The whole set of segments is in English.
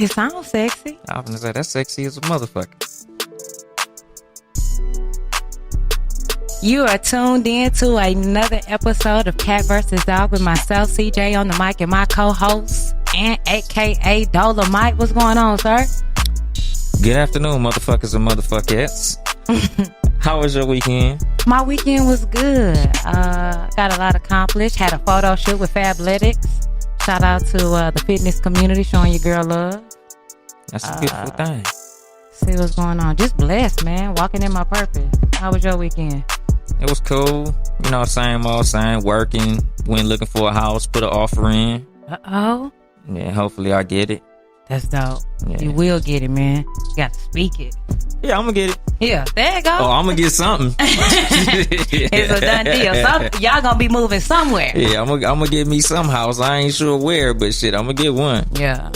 It sounds sexy. I was gonna say that's sexy as a motherfucker. You are tuned in to another episode of Cat vs. Dog with myself, CJ, on the mic, and my co-host, and aka Dolemite. What's going on, sir? Good afternoon, motherfuckers and motherfuckettes. How was your weekend? My weekend was good. Got a lot accomplished. Had a photo shoot with Fabletics. Shout out to the fitness community showing your girl love. That's a beautiful thing. See what's going on. Just blessed, man. Walking in my purpose. How was your weekend? It was cool. You know, same old same. Working. Went looking for a house. Put an offer in. Uh-oh. Yeah, hopefully I get it. That's dope. Yeah. You will get it, man. You got to speak it. Yeah, I'm gonna get it. Yeah, there you go. Oh, I'm gonna get something. It's a done deal. Y'all gonna be moving somewhere. Yeah, I'm gonna get me some house. I ain't sure where, but shit, I'm gonna get one. Yeah.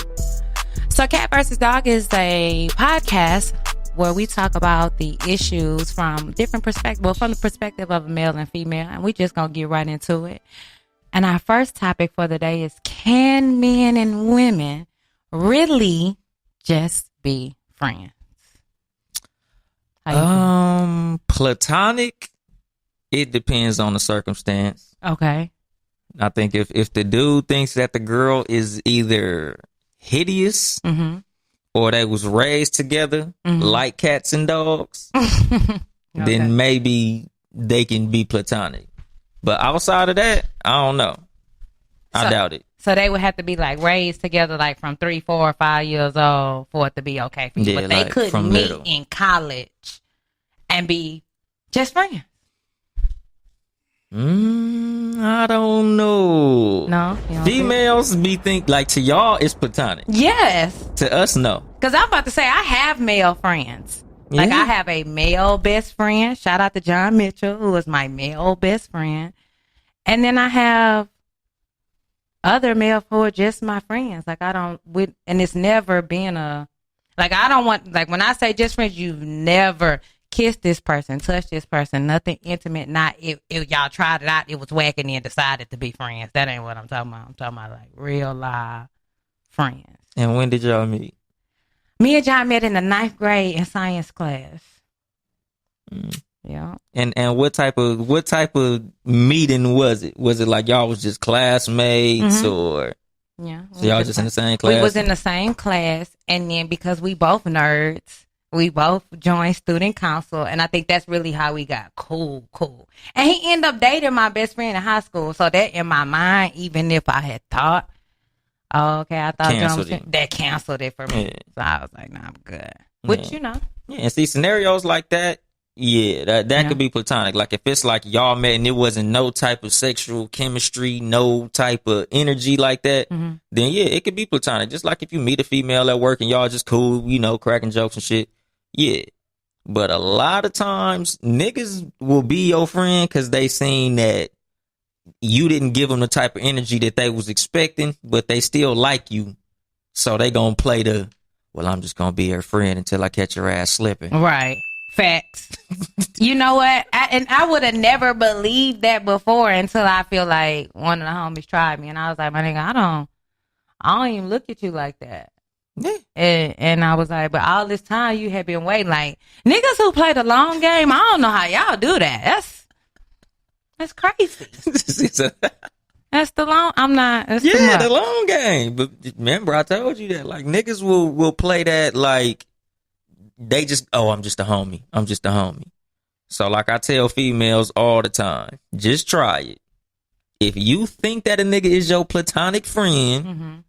So Cat vs. Dog is a podcast where we talk about the issues from different perspectives, well, from the perspective of a male and female, and we just gonna get right into it. And our first topic for the day is, can men and women really just be friends? Platonic, it depends on the circumstance. Okay. I think if the dude thinks that the girl is either hideous or they was raised together like cats and dogs, then maybe they can be platonic. But outside of that, I don't know. I doubt it. So they would have to be like raised together like from 3, 4, or 5 years old for it to be okay for you. Yeah, but they like couldn't meet little. in college and be just friends. I don't know. No? You don't Females be think like to y'all it's platonic. Yes. To us, no. Because I'm about to say I have male friends. Like I have a male best friend. Shout out to John Mitchell, who is my male best friend. And then I have other male who are just my friends. Like and it's never been I don't want, like when I say just friends, you've never kissed this person, touched this person, nothing intimate. Not if y'all tried it out, it was whacking and decided to be friends. That ain't what I'm talking about. I'm talking about like real live friends. And when did y'all meet? Me and John met in the 9th grade in science class. Yeah. And what type of meeting was it? Was it like y'all was just classmates or? Yeah. So y'all just in the same class? We was in the same class, and then because we both nerds, we both joined student council, and I think that's really how we got cool. And he ended up dating my best friend in high school, so that in my mind, even if I had thought, I thought that canceled it for me. Yeah. So I was like, nah, I'm good. Which, you know. Yeah, and see, scenarios like that, that could be platonic. Like if it's like y'all met and it wasn't no type of sexual chemistry, no type of energy like that, then yeah, it could be platonic. Just like if you meet a female at work and y'all just cool, you know, cracking jokes and shit. Yeah. But a lot of times niggas will be your friend because they seen that you didn't give them the type of energy that they was expecting, but they still like you. So they gonna play well, I'm just gonna be her friend until I catch your ass slipping. Right. Facts. You know what? I would have never believed that before until I feel like one of the homies tried me, and I was like, my nigga, I don't even look at you like that. Yeah. And I was like, but all this time you have been waiting. Like niggas who play the long game, I don't know how y'all do that. That's crazy. That's the long. I'm not. That's too much. The long game. But remember, I told you that like niggas will play that like. They just, I'm just a homie. I'm just a homie. So like I tell females all the time, just try it. If you think that a nigga is your platonic friend,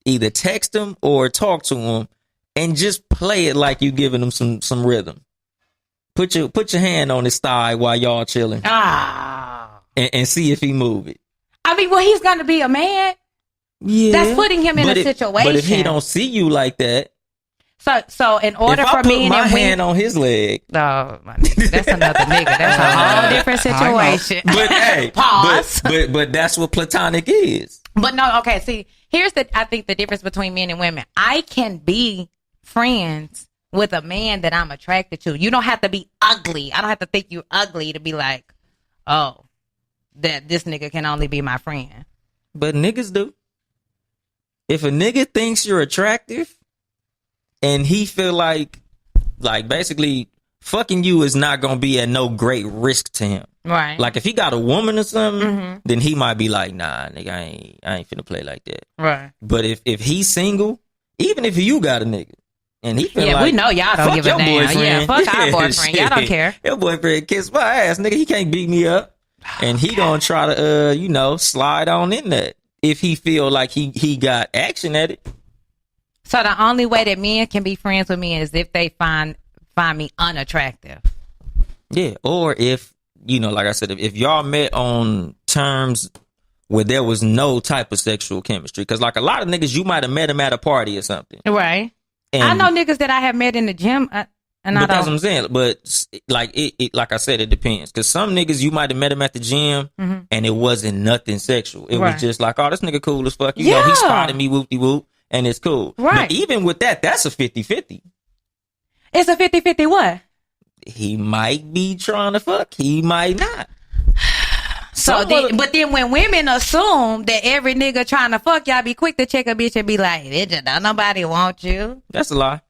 either text him or talk to him and just play it like you giving him some rhythm. Put your hand on his thigh while y'all chilling. And see if he move it. I mean, well, he's gonna be a man. Yeah. That's putting him in a situation. But if he don't see you like that, So in order for me and my hand on his leg, no, my nigga, that's another nigga. That's a whole different situation. But hey, pause. But that's what platonic is. But no, okay. See, here's I think the difference between men and women. I can be friends with a man that I'm attracted to. You don't have to be ugly. I don't have to think you're ugly to be like, oh, that this nigga can only be my friend. But niggas do. If a nigga thinks you're attractive, and he feel like basically fucking you is not gonna be at no great risk to him. Right. Like if he got a woman or something, then he might be like, nah, nigga, I ain't finna play like that. Right. But if he's single, even if you got a nigga, and he feel like, we know y'all don't give a damn. Boyfriend. Yeah, fuck our boyfriend. Y'all don't care. Your boyfriend kiss my ass, nigga. He can't beat me up, and he gonna try to, slide on in that if he feel like he got action at it. So the only way that men can be friends with me is if they find me unattractive. Yeah, or if like I said, if y'all met on terms where there was no type of sexual chemistry, because like a lot of niggas, you might have met him at a party or something, right? And I know niggas that I have met in the gym, and but that's what I'm saying. But like like I said, it depends. Because some niggas you might have met him at the gym, and it wasn't nothing sexual. It was just like, oh, this nigga cool as fuck. You know, he spotted me, whoop de whoop, and it's cool. Right. But even with that, that's a 50-50. It's a 50-50 what? He might be trying to fuck. He might not. But then when women assume that every nigga trying to fuck, y'all be quick to check a bitch and be like, bitch, don't nobody want you. That's a lie.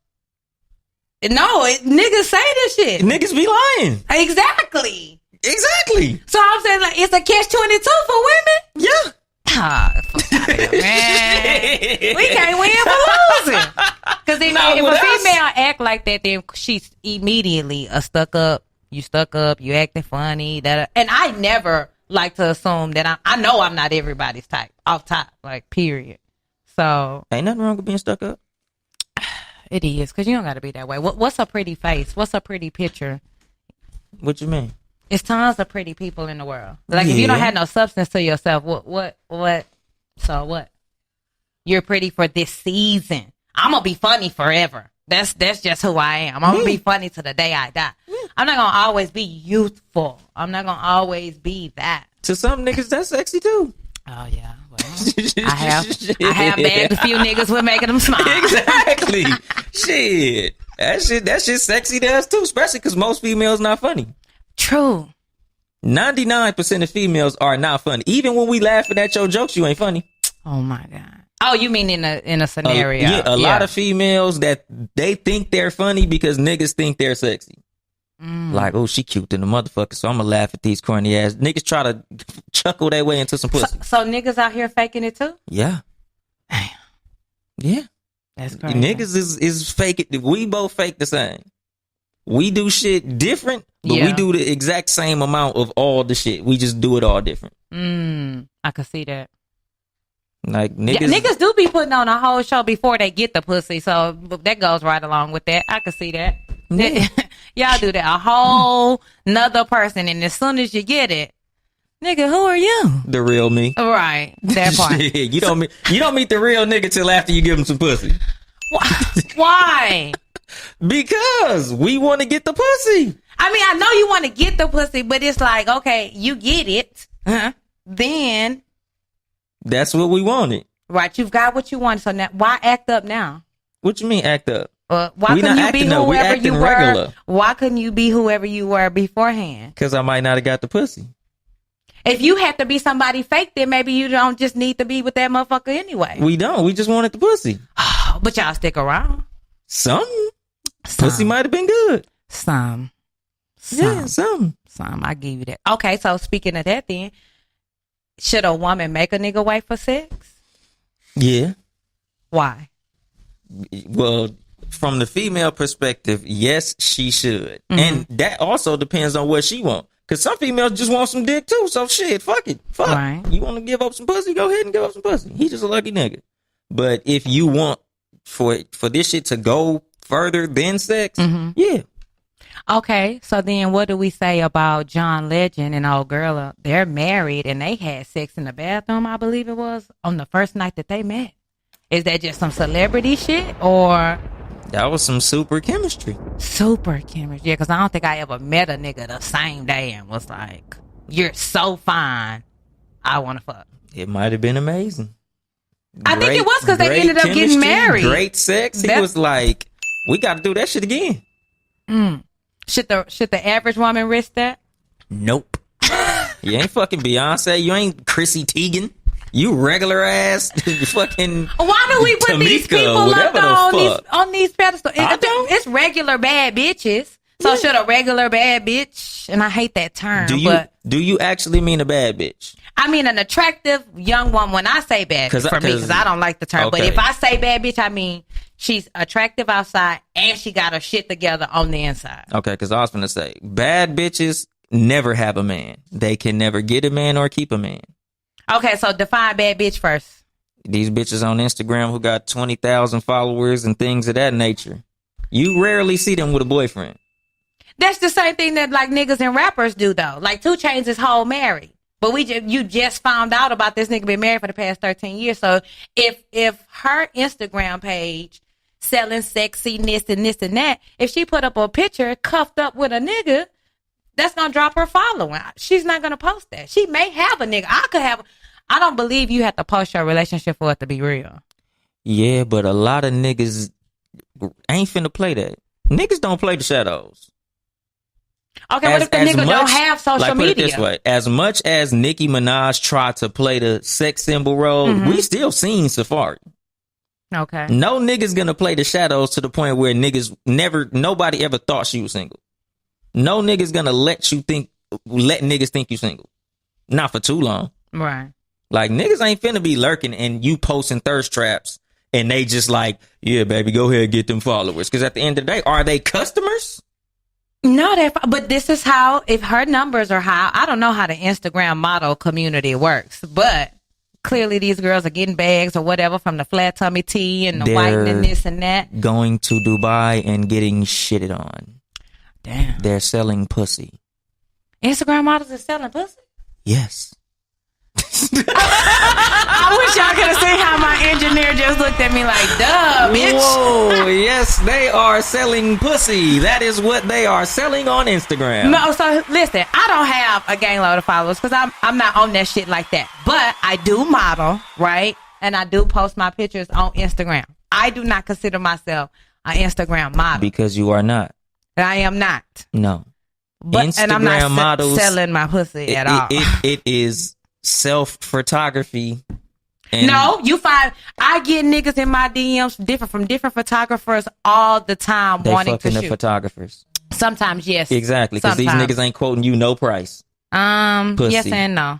No, niggas say this shit. Niggas be lying. Exactly. So I'm saying like it's a catch-22 for women. Yeah. Man. We can't win for losing. Because if a female act like that, then she's immediately stuck up. You stuck up. You acting funny. And I never like to assume that I know I'm not everybody's type. Off top, like period. So ain't nothing wrong with being stuck up. It is, because you don't got to be that way. What's a pretty face? What's a pretty picture? What you mean? It's tons of pretty people in the world. Like if you don't have no substance to yourself, what? So what? You're pretty for this season. I'm gonna be funny forever. That's just who I am. I'm gonna be funny to the day I die. I'm not gonna always be youthful. I'm not gonna always be that. To some niggas, that's sexy too. Oh yeah. I have bagged a few niggas with making them smile. Exactly. Shit. That shit sexy to us too, especially because most females not funny. True. 99% of females are not funny. Even when we laughing at your jokes, you ain't funny. Oh my God. Oh, you mean in a scenario? A lot of females that they think they're funny because niggas think they're sexy. Like, oh, she cute than the motherfucker, so I'm gonna laugh at these corny ass niggas. Try to chuckle their way into some pussy. So niggas out here faking it too? Yeah. Damn. Yeah. That's crazy. Niggas is fake it. We both fake the same. We do shit different, but we do the exact same amount of all the shit. We just do it all different. I could see that. Like niggas do be putting on a whole show before they get the pussy, so that goes right along with that. I could see that. Yeah. Y'all do that, a whole nother person, and as soon as you get it, nigga, who are you? The real me. Right, that part. You don't meet the real nigga till after you give him some pussy. Why? Because we want to get the pussy. I mean, I know you want to get the pussy, but it's like, okay, you get it, then that's what we wanted. Right, you've got what you want. So now, why act up now? What you mean act up? Why couldn't you be whoever you were? Regular. Why couldn't you be whoever you were beforehand? Because I might not have got the pussy. If you have to be somebody fake, then maybe you don't just need to be with that motherfucker anyway. We don't. We just wanted the pussy. But y'all stick around. Some. Pussy might have been good. Some. Yeah, some. I give you that. Okay, so speaking of that then, should a woman make a nigga wait for sex? Yeah. Why? Well, from the female perspective, yes, she should. And that also depends on what she wants. Because some females just want some dick too. So shit, fuck it. Fuck. Right. You want to give up some pussy? Go ahead and give up some pussy. He's just a lucky nigga. But if you want for this shit to go further than sex, yeah. Okay, so then what do we say about John Legend and old girl? They're married and they had sex in the bathroom, I believe it was, on the first night that they met. Is that just some celebrity shit or? That was some super chemistry. Super chemistry. Yeah, because I don't think I ever met a nigga the same day and was like, you're so fine, I want to fuck. It might have been amazing. I think it was because they ended up getting married. Great sex. He was like, we got to do that shit again. Should the average woman risk that? Nope. You ain't fucking Beyonce. You ain't Chrissy Teigen. You regular ass fucking. Why do we put these people up on these pedestals? It's regular bad bitches. So should a regular bad bitch, and I hate that term. Do you actually mean a bad bitch? I mean an attractive young woman. When I say bad bitch, for me, because I don't like the term. Okay. But if I say bad bitch, I mean she's attractive outside and she got her shit together on the inside. Okay, because I was going to say, bad bitches never have a man. They can never get a man or keep a man. Okay, so define bad bitch first. These bitches on Instagram who got 20,000 followers and things of that nature. You rarely see them with a boyfriend. That's the same thing that like niggas and rappers do though. Like 2 Chainz is whole married. But you just found out about this nigga been married for the past 13 years. So if her Instagram page selling sexiness and this and that, if she put up a picture cuffed up with a nigga, that's gonna drop her following. She's not gonna post that. She may have a nigga. I don't believe you have to post your relationship for it to be real. Yeah, but a lot of niggas ain't finna play that. Niggas don't play the shadows. Okay, what if the nigga don't have social media? Put it this way, as much as Nicki Minaj tried to play the sex symbol role, we still seen Safari. Okay. No nigga's gonna play the shadows to the point where nobody ever thought she was single. No nigga's gonna let niggas think you single. Not for too long. Right. Like, niggas ain't finna be lurking and you posting thirst traps and they just like, yeah, baby, go ahead and get them followers. Because at the end of the day, are they customers? No, but this is how, if her numbers are high, I don't know how the Instagram model community works, but clearly these girls are getting bags or whatever from the flat tummy tea and the whitening this and that. Going to Dubai and getting shitted on. Damn. They're selling pussy. Instagram models are selling pussy? Yes. I wish y'all could have seen how my engineer just looked at me like, duh, bitch. Whoa, yes, they are selling pussy. That is what they are selling on Instagram. No, so listen, I don't have a gang load of followers because I'm not on that shit like that. But I do model, right? And I do post my pictures on Instagram. I do not consider myself an Instagram model. Because you are not. I am not. No. But, and I'm not models, selling my pussy at all. It is self-photography. No, I get niggas in my DMs from different photographers all the time wanting to shoot. The photographers. Sometimes, yes. Exactly, because these niggas ain't quoting you no price. Pussy. Yes and no.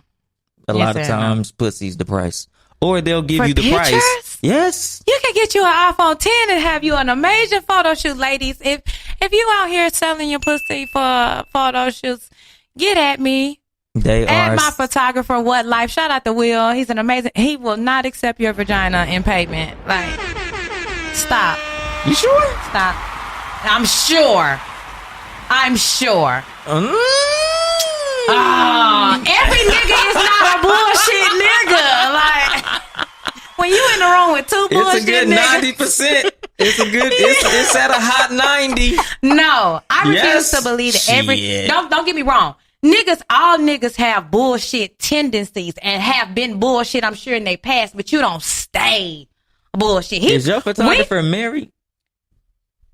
A lot of times, pussy's the price. Or they'll give you the price. Yes. You can get you an iPhone 10 and have you an amazing photo shoot, ladies. If you out here selling your pussy for photo shoots, get at me. Add my photographer, What Life. Shout out to Will. He's an amazing. He will not accept your vagina in payment. Like, stop. You sure? Stop. I'm sure. Every nigga is not a bullshit nigga. Like, when you in the room with two bullshit niggas. It's a good 90%. It's at a hot 90. No, I refuse to believe that don't get me wrong. All niggas have bullshit tendencies and have been bullshit, I'm sure, in their past, but you don't stay bullshit. Is your photographer married?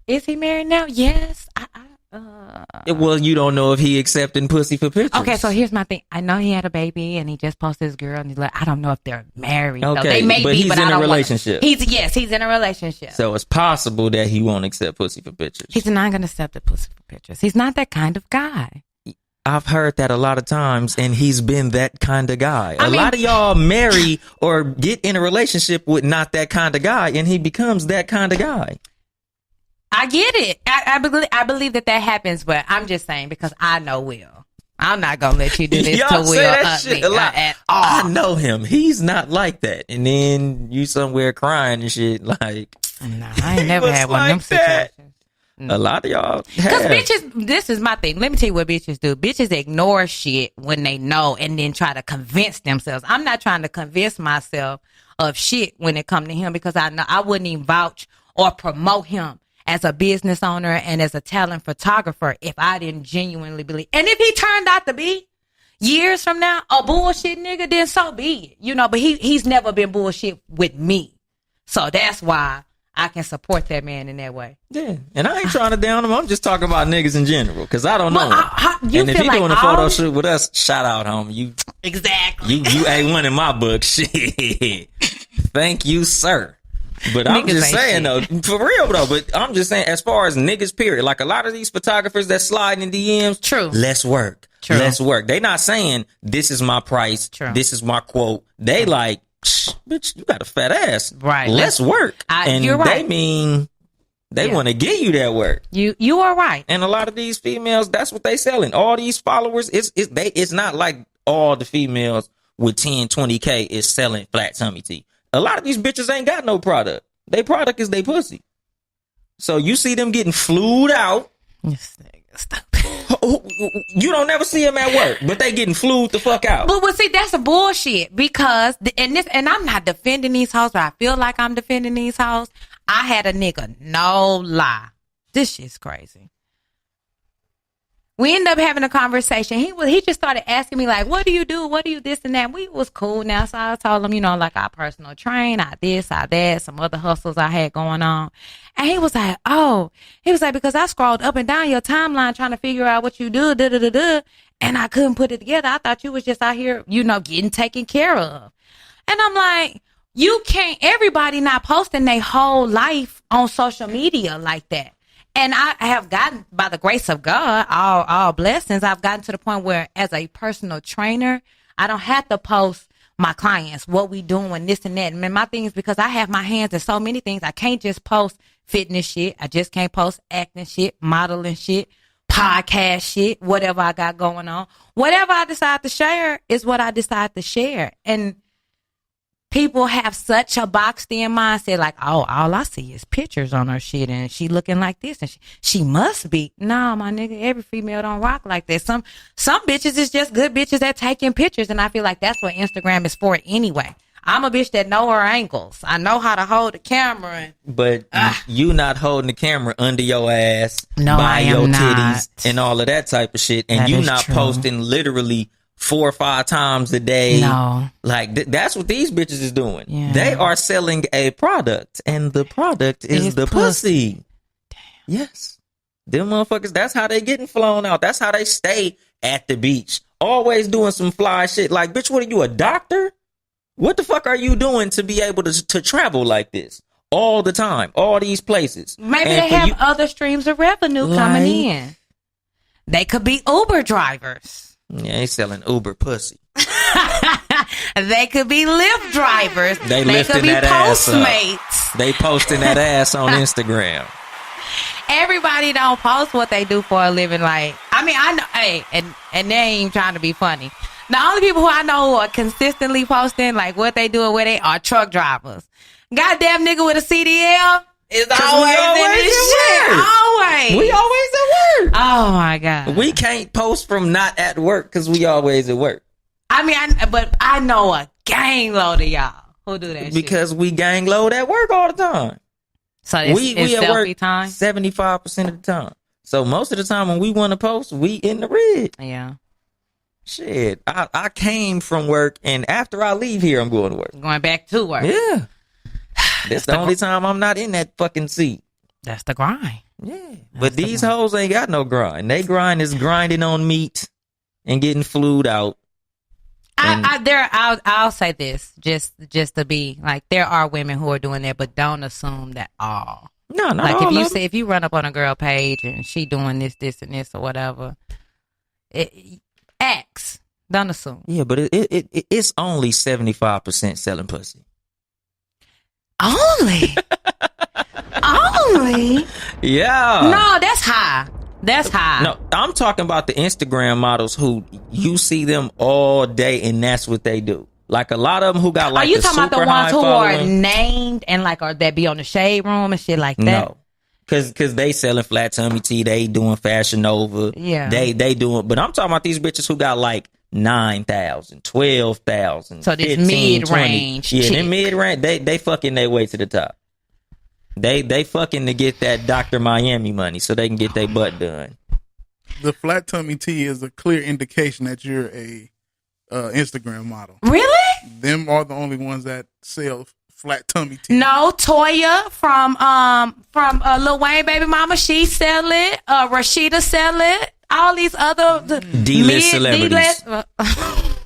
Is he married now? Yes. Well, you don't know if he accepting pussy for pictures. Okay, so here's my thing. I know he had a baby and he just posted his girl and he's like, I don't know if they're married. Okay, so they may but be, he's but in I don't a relationship. He's in a relationship. So it's possible that he won't accept pussy for pictures. He's not going to accept the pussy for pictures. He's not that kind of guy. I've heard that a lot of times, and he's been that kind of guy. A lot of y'all marry or get in a relationship with not that kind of guy, and he becomes that kind of guy. I get it. I believe that happens, but I'm just saying because I know Will. I'm not going to let you do this to Will. I know him. He's not like that. And then you somewhere crying and shit like. No, I ain't never had one of them situations. A lot of y'all because bitches, this is my thing. Let me tell you what bitches do. Bitches ignore shit when they know and then try to convince themselves. I'm not trying to convince myself of shit when it come to him because I know I wouldn't even vouch or promote him as a business owner and as a talent photographer if I didn't genuinely believe. And if he turned out to be years from now a bullshit nigga, then so be it. But he's never been bullshit with me. So that's why I can support that man in that way. Yeah, and I ain't trying to down him. I'm just talking about niggas in general because I don't know. And if he doing a photo shoot with us, shout out, homie. Exactly. You A1 in my book. Shit. Thank you, sir. But I'm just saying though, for real though, but I'm just saying as far as niggas, period, like a lot of these photographers that slide in DMs, true. Let's work. True. Let's work. They not saying this is my price. True. This is my quote. They like, bitch, you got a fat ass. Right. Let's work. And you're right. They mean they want to give you that work. You are right. And a lot of these females, that's what they selling. All these followers, it's not like all the females with 10, 20K is selling flat tummy tea. A lot of these bitches ain't got no product. They product is they pussy. So you see them getting flued out. You don't never see them at work, but they getting flued the fuck out. But see, that's a bullshit because, and I'm not defending these hoes, but I feel like I'm defending these hoes. I had a nigga, no lie. This shit's crazy. We ended up having a conversation. He just started asking me like, what do you do? What do you this and that? We was cool now. So I told him, like I personal train, I this, I that, some other hustles I had going on. And he was like, because I scrolled up and down your timeline trying to figure out what you do, and I couldn't put it together. I thought you was just out here, getting taken care of. And I'm like, you can't, everybody not posting their whole life on social media like that. And I have gotten, by the grace of God, all blessings, I've gotten to the point where as a personal trainer, I don't have to post my clients, what we doing, this and that. And my thing is because I have my hands in so many things, I can't just post fitness shit. I just can't post acting shit, modeling shit, podcast shit, whatever I got going on. Whatever I decide to share is what I decide to share. And people have such a boxed in mindset, like, all I see is pictures on her shit, and she looking like this, and she must be. Nah, my nigga, every female don't rock like that. Some bitches is just good bitches at taking pictures, and I feel like that's what Instagram is for anyway. I'm a bitch that know her angles. I know how to hold the camera. But you not holding the camera under your ass, no, by your titties, not. and all of that type of shit, and that you not true. posting literally 4 or 5 times a day. No. Like, that's what these bitches is doing. Yeah. They are selling a product, and the product is the pussy. Damn. Yes. Them motherfuckers, that's how they getting flown out. That's how they stay at the beach. Always doing some fly shit. Like, bitch, what are you, a doctor? What the fuck are you doing to be able to travel like this? All the time. All these places. Maybe they have other streams of revenue coming in. They could be Uber drivers. Yeah, they selling Uber pussy. They could be Lyft drivers. They could be that Postmates. ass up. They posting that ass on Instagram. Everybody don't post what they do for a living. Like, I mean, I know, hey, and they ain't trying to be funny. The only people who I know who are consistently posting like what they do and where they are truck drivers. Goddamn nigga with a CDL. It's always in this shit. Always. We always at work. Oh my God. We can't post from not at work because we always at work. I mean, I know a gang load of y'all who do that because shit. We gang load at work all the time. So it's at work time? 75% of the time. So most of the time when we want to post, we in the red. Yeah. Shit. I came from work, and after I leave here, I'm going to work. Going back to work. Yeah. That's the only time I'm not in that fucking seat. That's the grind. Yeah. But these hoes ain't got no grind. They grind is grinding on meat and getting flued out. I'll say this just to be like, there are women who are doing that, but don't assume that all. No, not like all. If you run up on a girl page and she doing this and this or whatever, ask. Don't assume. Yeah, but it's only 75% selling pussy. Only? Yeah. No, that's high. That's high. No, I'm talking about the Instagram models who you see them all day and that's what they do. Like a lot of them who got like, are you talking about the ones who following? Are named and like, or that be on the shade room and shit like that? No. Cause they selling flat tummy tea, they doing Fashion Nova. Yeah. They doing, but I'm talking about these bitches who got like 9,000, 12,000. So this 15, mid-range. 20. Yeah, they mid-range. They fucking their way to the top. They fucking to get that Dr. Miami money so they can get their butt done. The flat tummy tea is a clear indication that you're a Instagram model. Really? Them are the only ones that sell flat tummy tea. No, Toya from Lil Wayne baby mama, she sell it. Rashida sell it. All these other D-list celebrities.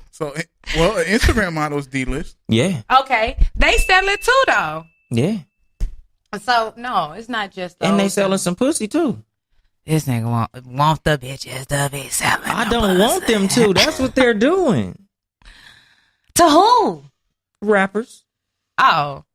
So Well, Instagram models D-list. Yeah. Okay. They sell it too, though. Yeah. So, no, it's not just those. And they selling some pussy, too. This nigga want the bitches to be selling. I don't want them to. That's what they're doing. To who? Rappers. Oh.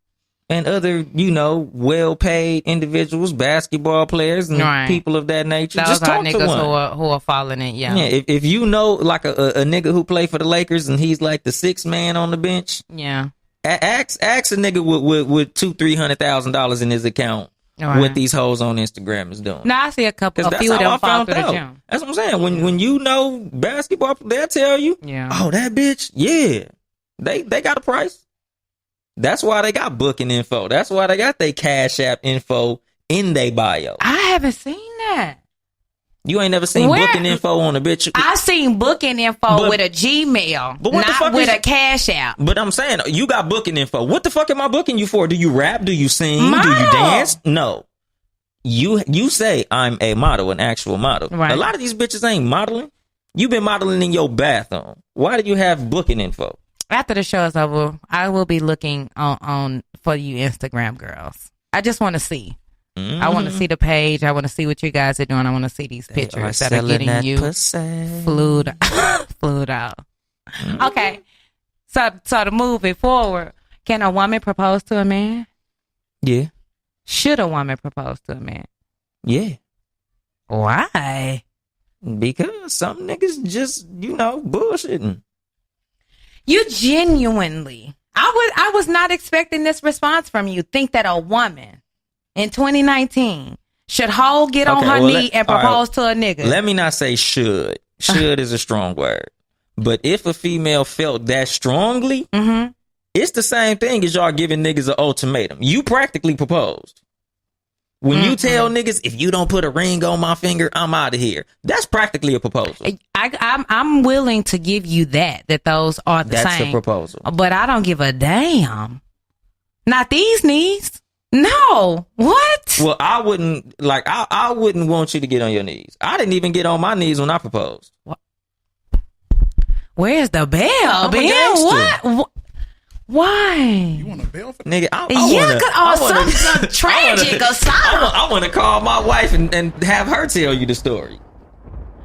And other, well-paid individuals, basketball players, and people of that nature. Those just are talk niggas to one. who are falling in, Yeah, if you know, like a nigga who play for the Lakers and he's like the sixth man on the bench. Yeah. Ask a nigga with $200,000-$300,000 in his account what these hoes on Instagram is doing. Now I see a few of them fall through the gym. That's what I'm saying. When you know basketball, they'll tell you, oh, that bitch, yeah, they got a price. That's why they got booking info. That's why they got their Cash App info in their bio. I haven't seen that. You ain't never seen booking info on a bitch? I seen booking info with a Gmail, but not with a Cash App. But I'm saying, you got booking info. What the fuck am I booking you for? Do you rap? Do you sing? Model. Do you dance? No. You say I'm a model, an actual model. Right. A lot of these bitches ain't modeling. You've been modeling in your bathroom. Why do you have booking info? After the show is over, I will be looking on for you Instagram girls. I just want to see. Mm-hmm. I want to see the page. I want to see what you guys are doing. I want to see these pictures that are getting you flued out. Mm-hmm. Okay. So to move it forward, can a woman propose to a man? Yeah. Should a woman propose to a man? Yeah. Why? Because some niggas just, bullshitting. You genuinely, I was not expecting this response from you. Think that a woman in 2019 should get on her knee and propose to a nigga. Let me not say should. Should is a strong word. But if a female felt that strongly, it's the same thing as y'all giving niggas an ultimatum. You practically proposed. When you tell niggas, if you don't put a ring on my finger, I'm out of here. That's practically a proposal. I'm willing to give you that those are the same. That's a proposal. But I don't give a damn. Not these knees. No. What? Well, I wouldn't I wouldn't want you to get on your knees. I didn't even get on my knees when I proposed. What? Where's the bell, man? What? Why? You want a bell for that? Nigga, I want something tragic or something. I want to call my wife and have her tell you the story.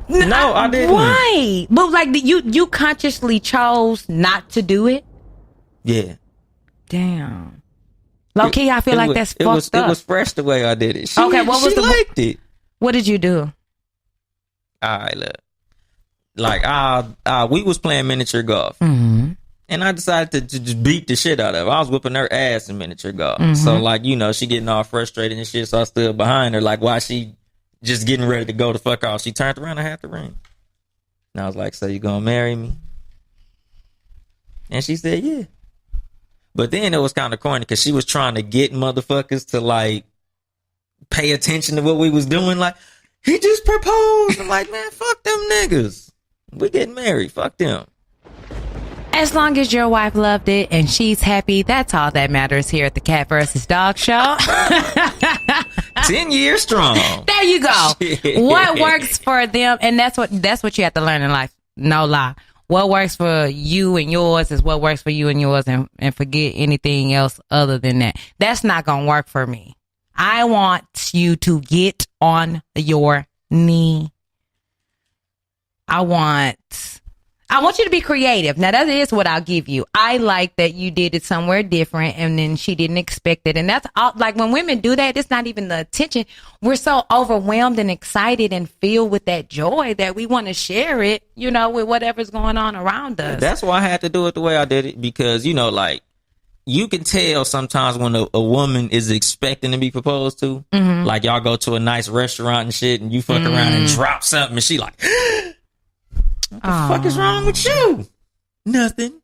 No, I didn't. Why? But you consciously chose not to do it? Yeah. Damn. Low key, I feel like that's fucked up. It was fresh the way I did it. She liked it. What did you do? All right, look. We was playing miniature golf. Mm-hmm. And I decided to just beat the shit out of her. I was whipping her ass in miniature golf. Mm-hmm. So, she getting all frustrated and shit. So I stood behind her, while she just getting ready to go the fuck off. She turned around and had the ring. And I was like, so you gonna marry me? And she said, yeah. But then it was kind of corny because she was trying to get motherfuckers to, pay attention to what we was doing. He just proposed. I'm like, man, fuck them niggas. We getting married. Fuck them. As long as your wife loved it and she's happy, that's all that matters here at the Cat vs. Dog Show. 10 years strong. There you go. Shit. What works for them, and that's what you have to learn in life. No lie. What works for you and yours is what works for you and yours, and forget anything else other than that. That's not going to work for me. I want you to get on your knee. I want you to be creative. Now, that is what I'll give you. I like that you did it somewhere different and then she didn't expect it. And that's all, when women do that, it's not even the attention. We're so overwhelmed and excited and filled with that joy that we want to share it, with whatever's going on around us. That's why I had to do it the way I did it because, you can tell sometimes when a woman is expecting to be proposed to. Mm-hmm. Y'all go to a nice restaurant and shit and you fuck around and drop something and she what the fuck is wrong with you? Nothing.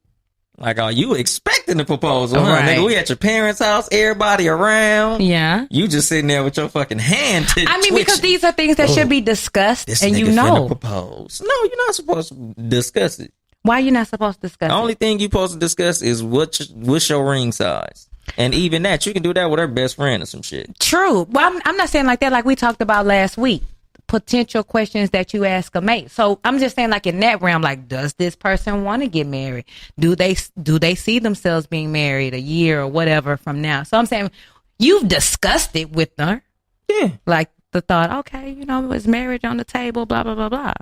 You expecting the proposal, huh? Right. Nigga, we at your parents' house, everybody around. Yeah. You just sitting there with your fucking hand twitching. Because these are things that should be discussed, this and nigga finna propose. No, you're not supposed to discuss it. Why are you not supposed to discuss it? The only thing you're supposed to discuss is what's your ring size. And even that, you can do that with her best friend or some shit. True. Well, I'm not saying like that like we talked about last week. potential questions that you ask a mate. So I'm just saying, like in that realm, like, does this person want to get married? Do they see themselves being married a year or whatever from now? So I'm saying you've discussed it with them. Yeah. Like the thought, okay, is marriage on the table, blah, blah, blah, blah.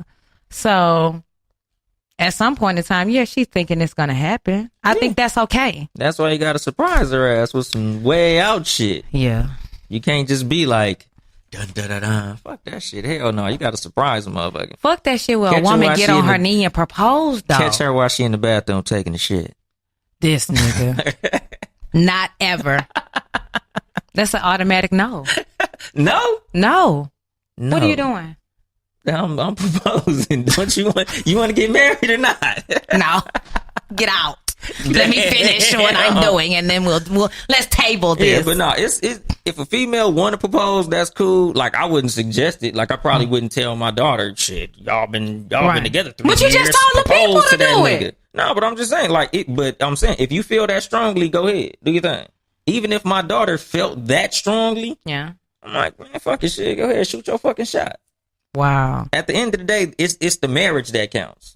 So at some point in time, yeah, she's thinking it's going to happen. I think that's okay. That's why you got to surprise her ass with some way out shit. Yeah. You can't just be like, dun, dun, dun, dun. Fuck that shit. Hell no. You got to surprise a motherfucker. Fuck that shit where a woman get on her knee and propose, though. Catch her while she in the bathroom taking the shit. This nigga. Not ever. That's an automatic no. No? No. What are you doing? I'm proposing. Don't you want to get married or not? No. Get out. Let me finish what I'm doing, and then we'll let's table this. Yeah, but no, it's if a female want to propose, that's cool. Like, I wouldn't suggest it. Like, I probably wouldn't tell my daughter, shit, y'all been together 3 years. But you just told the people to do it. No, but I'm just saying, like, but I'm saying, if you feel that strongly, go ahead, do your thing. Even if my daughter felt that strongly, yeah, I'm like, man, fuck your shit. Go ahead, shoot your fucking shot. Wow. At the end of the day, it's the marriage that counts.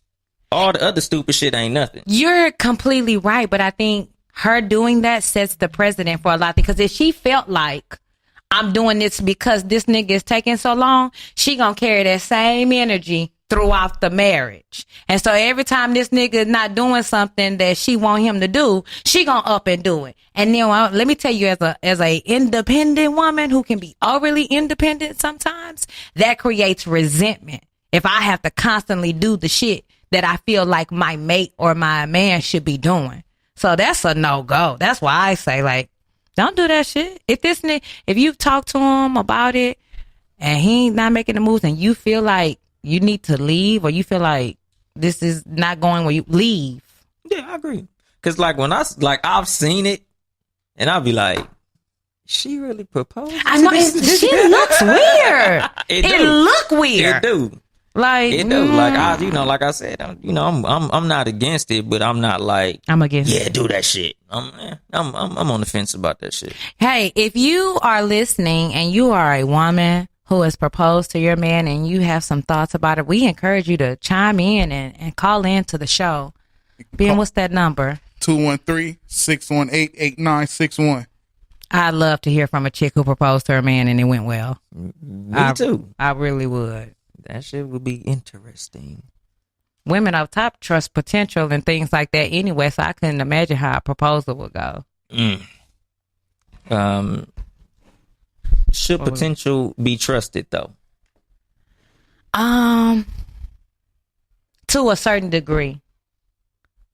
All the other stupid shit ain't nothing. You're completely right, but I think her doing that sets the precedent for a lot. Because if she felt like, I'm doing this because this nigga is taking so long, she gonna carry that same energy throughout the marriage. And so every time this nigga is not doing something that she want him to do, she gonna up and do it. And then let me tell you, as a independent woman who can be overly independent sometimes, that creates resentment. If I have to constantly do the shit that I feel like my mate or my man should be doing. So that's a no-go. That's why I say, like, don't do that shit. If you've talked to him about it and he ain't not making the moves and you feel like you need to leave, or you feel like this is not going where you leave. Yeah, I agree. Cause like I've seen it and I'll be like, she really proposed? I know she looks weird. It look weird. It do. Like it do. Like like I said, I'm not against it, but I'm not like I'm against. Yeah, do that shit. I'm on the fence about that shit. Hey, if you are listening and you are a woman who has proposed to your man and you have some thoughts about it, we encourage you to chime in and call in to the show. Ben, what's that number? 213-618-8961. I'd love to hear from a chick who proposed to her man and it went well. Me too. I really would. That shit would be interesting. Women up top trust potential and things like that anyway, so I couldn't imagine how a proposal would go. Should potential be trusted though? To a certain degree.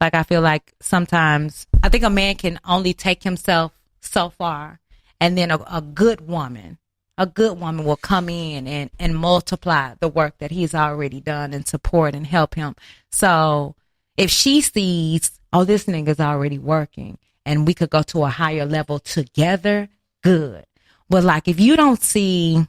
Like, I feel like sometimes I think a man can only take himself so far, and then a good woman will come in and multiply the work that he's already done and support and help him. So if she sees, oh, this nigga's already working and we could go to a higher level together, good. But like, if you don't see,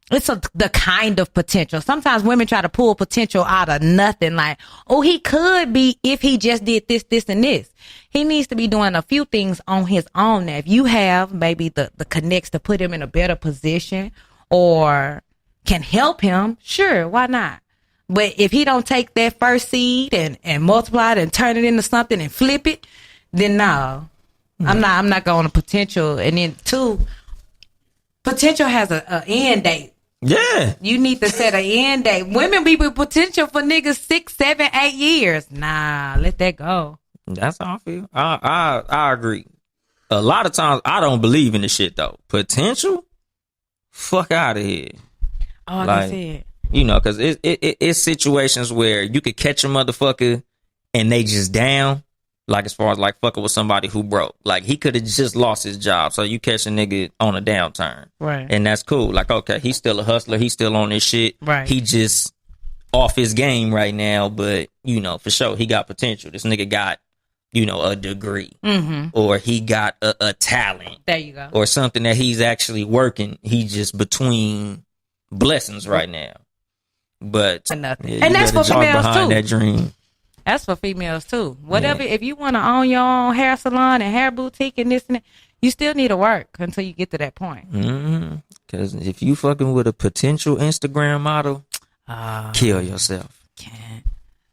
the kind of potential. Sometimes women try to pull potential out of nothing. Like, oh, he could be if he just did this, this, and this. He needs to be doing a few things on his own. Now, if you have maybe the connects to put him in a better position or can help him, sure, why not? But if he don't take that first seed and multiply it and turn it into something and flip it, then no, I'm not going to potential. And then two, potential has a end date. Yeah. You need to set an end date. Women be with potential for niggas 6, 7, 8 years. Nah, let that go. That's how I feel. I agree. A lot of times I don't believe in the shit though. Potential? Fuck out of here. Oh, that's it. Because it's situations where you could catch a motherfucker and they just down. Like, as far as like fucking with somebody who broke. Like, he could have just lost his job. So you catch a nigga on a downturn. Right. And that's cool. Like, okay, he's still a hustler. He's still on this shit. Right. He just off his game right now. But, for sure, he got potential. This nigga got, a degree. Mm-hmm. Or he got a talent. There you go. Or something that he's actually working. He's just between blessings right now. But nothing. Yeah, and that's for females too. That dream. That's for females too. Whatever, if you want to own your own hair salon and hair boutique and this and that, you still need to work until you get to that point. Mm-hmm. Because if you fucking with a potential Instagram model, kill yourself. Can't.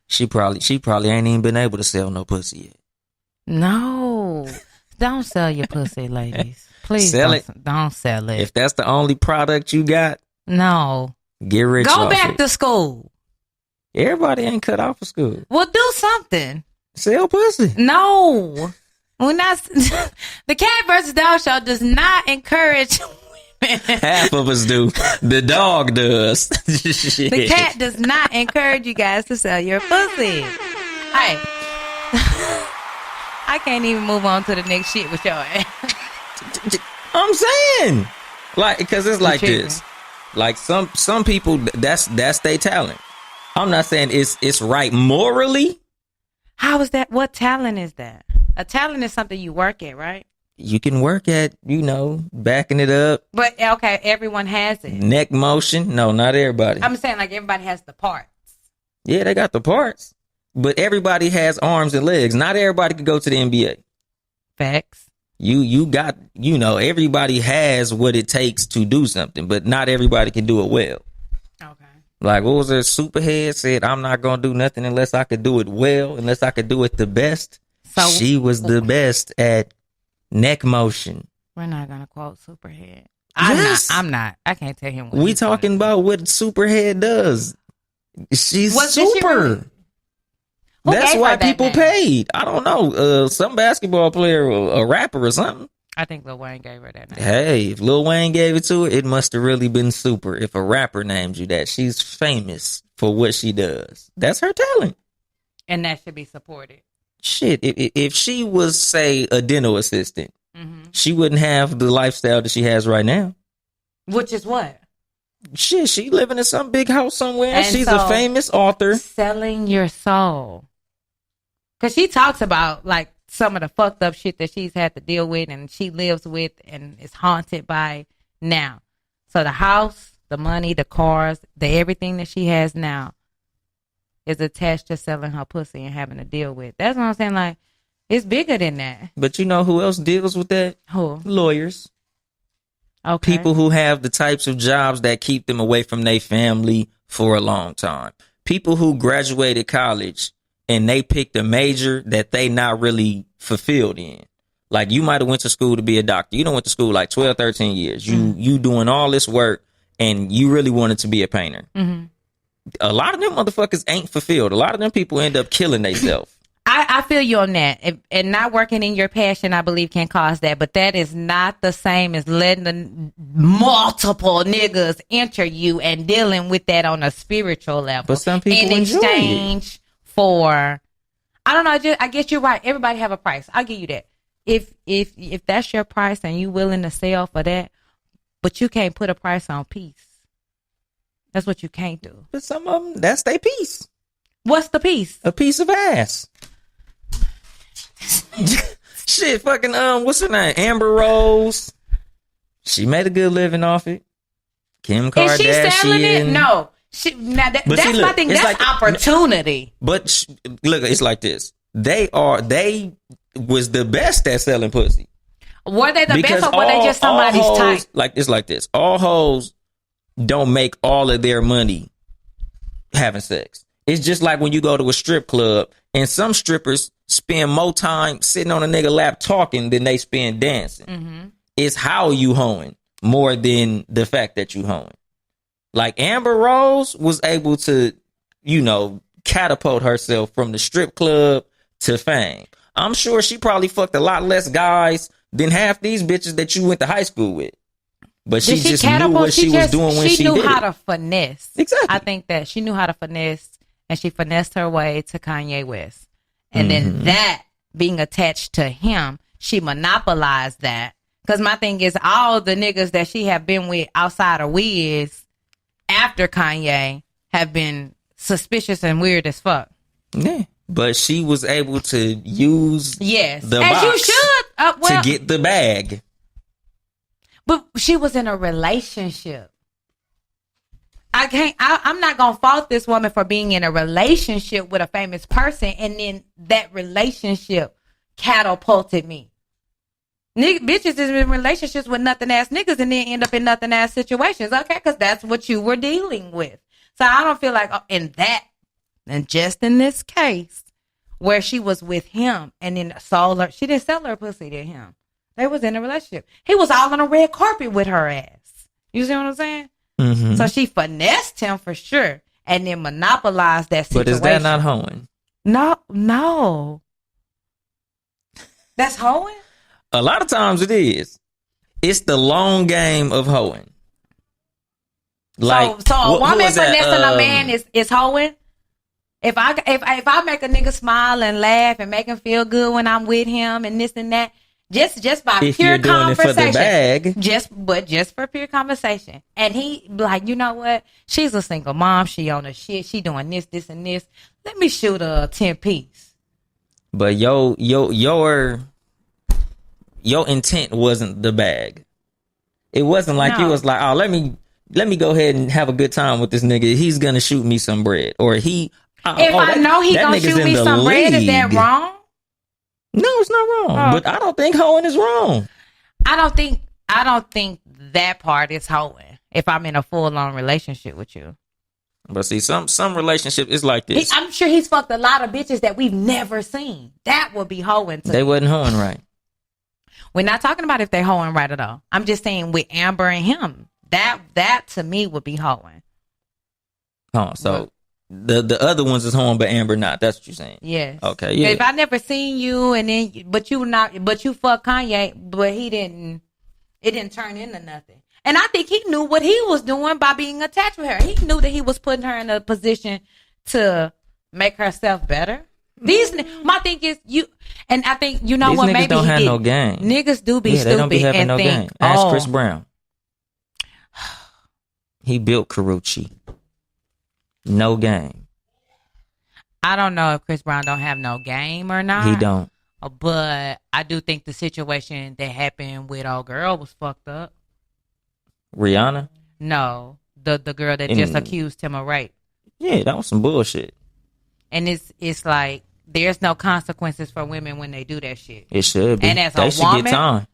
She probably ain't even been able to sell no pussy yet. No. Don't sell your pussy, ladies. Please don't sell it. If that's the only product you got, no. Get rich. Go back to school. Everybody ain't cut out for school. Well, do something. Sell pussy. No. We're not. The Cat versus Dog show does not encourage women. Half of us do. The dog does. The cat does not encourage you guys to sell your pussy. Hey. I can't even move on to the next shit with your ass. I'm saying. Like, because it's like this. Like some people, that's their talent. I'm not saying it's right morally. How is that? What talent is that? A talent is something you work at, right? You can work at, backing it up. But, okay, everyone has it. Neck motion. No, not everybody. I'm saying like everybody has the parts. Yeah, they got the parts. But everybody has arms and legs. Not everybody could go to the NBA. Facts. You got, everybody has what it takes to do something, but not everybody can do it well. Okay. Like, what was there? Superhead said, I'm not going to do nothing unless I could do it well, unless I could do it the best. So she was the best at neck motion. We're not going to quote Superhead. I'm not. I can't tell him what we talking about what Superhead does. She's super. That's why people paid. I don't know. Some basketball player or a rapper or something. I think Lil Wayne gave her that name. Hey, if Lil Wayne gave it to her, it must have really been super. If a rapper named you that, she's famous for what she does. That's her talent. And that should be supported. Shit, if she was, say, a dental assistant, she wouldn't have the lifestyle that she has right now. Which is what? Shit, she living in some big house somewhere. And she's a famous author. Selling your soul. Because she talks about, like, some of the fucked up shit that she's had to deal with and she lives with and is haunted by now. So the house, the money, the cars, the everything that she has now is attached to selling her pussy and having to deal with. That's what I'm saying. Like, it's bigger than that. But you know who else deals with that? Who? Lawyers. Okay. People who have the types of jobs that keep them away from their family for a long time. People who graduated college and they picked a major that they not really fulfilled in. Like, you might have went to school to be a doctor. You done went to school like 12, 13 years. You doing all this work and you really wanted to be a painter. Mm-hmm. A lot of them motherfuckers ain't fulfilled. A lot of them people end up killing themselves. I feel you on that. And not working in your passion, I believe, can cause that. But that is not the same as letting the multiple niggas enter you and dealing with that on a spiritual level. But some people in exchange for, I don't know. I guess you're right. Everybody have a price. I'll give you that. If that's your price and you willing to sell for that, but you can't put a price on peace. That's what you can't do. But some of them, that's their piece. What's the piece? A piece of ass. Shit, fucking, what's her name? Amber Rose. She made a good living off it. Kim Kardashian. Is she selling it? No. That's my thing. That's like, opportunity. But look, it's like this. They was the best at selling pussy. Were they the best, or were they just somebody's type? Like, it's like this. All hoes don't make all of their money having sex. It's just like when you go to a strip club and some strippers spend more time sitting on a nigga lap talking than they spend dancing. Mm-hmm. It's how you hoeing more than the fact that you hoeing. Like, Amber Rose was able to, catapult herself from the strip club to fame. I'm sure she probably fucked a lot less guys than half these bitches that you went to high school with. But she just knew what she was doing when she did it. She knew how to finesse. Exactly. I think that she knew how to finesse, and she finessed her way to Kanye West. And then that being attached to him, she monopolized that. Because my thing is, all the niggas that she have been with outside of Wiz after Kanye have been suspicious and weird as fuck. Yeah. But she was able to use the box you should. To get the bag. But she was in a relationship. I'm not going to fault this woman for being in a relationship with a famous person, and then that relationship catapulted me. Bitches is in relationships with nothing ass niggas and then end up in nothing ass situations. Okay, because that's what you were dealing with. So I don't feel like and just in this case where she was with him and then she didn't sell her pussy to him. They was in a relationship. He was all on a red carpet with her ass. You see what I'm saying? Mm-hmm. So she finessed him for sure and then monopolized that situation. But is that not hoeing? No. That's hoeing? A lot of times it is. It's the long game of hoeing. Like, so a woman finessing a man is hoeing? If I make a nigga smile and laugh and make him feel good when I'm with him and this and that, just by if pure you're doing conversation, it for the bag. just for pure conversation, and he like, you know what? She's a single mom. She on her shit. She doing this, and this. Let me shoot a 10-piece. But your intent wasn't the bag. It wasn't like you was like, oh, let me go ahead and have a good time with this nigga. He's gonna shoot me some bread, or he. If I know he gonna shoot me some bread, is that wrong? No, it's not wrong. But I don't think hoeing is wrong. I don't think that part is hoeing. If I'm in a full-on relationship with you. But see, some relationship is like this. I'm sure he's fucked a lot of bitches that we've never seen. That would be hoeing. They wasn't hoeing right. We're not talking about if they're hoeing right at all. I'm just saying with Amber and him, that to me would be hoeing. Oh, so the other ones is hoeing, but Amber not. That's what you're saying. Yes. Okay. Yeah. If I never seen you and then, but you fuck Kanye, but it didn't turn into nothing. And I think he knew what he was doing by being attached with her. He knew that he was putting her in a position to make herself better. My thing is and I think you know these what? Niggas maybe don't he have did. no game. Niggas do be stupid they don't be having and no think, game. Ask Chris Brown. He built Karuchi. No game. I don't know if Chris Brown don't have no game or not. He don't. But I do think the situation that happened with old girl was fucked up. Rihanna? No, the girl that just accused him of rape. Yeah, that was some bullshit. And it's like there's no consequences for women when they do that shit. It should be. And as they a should woman, get time.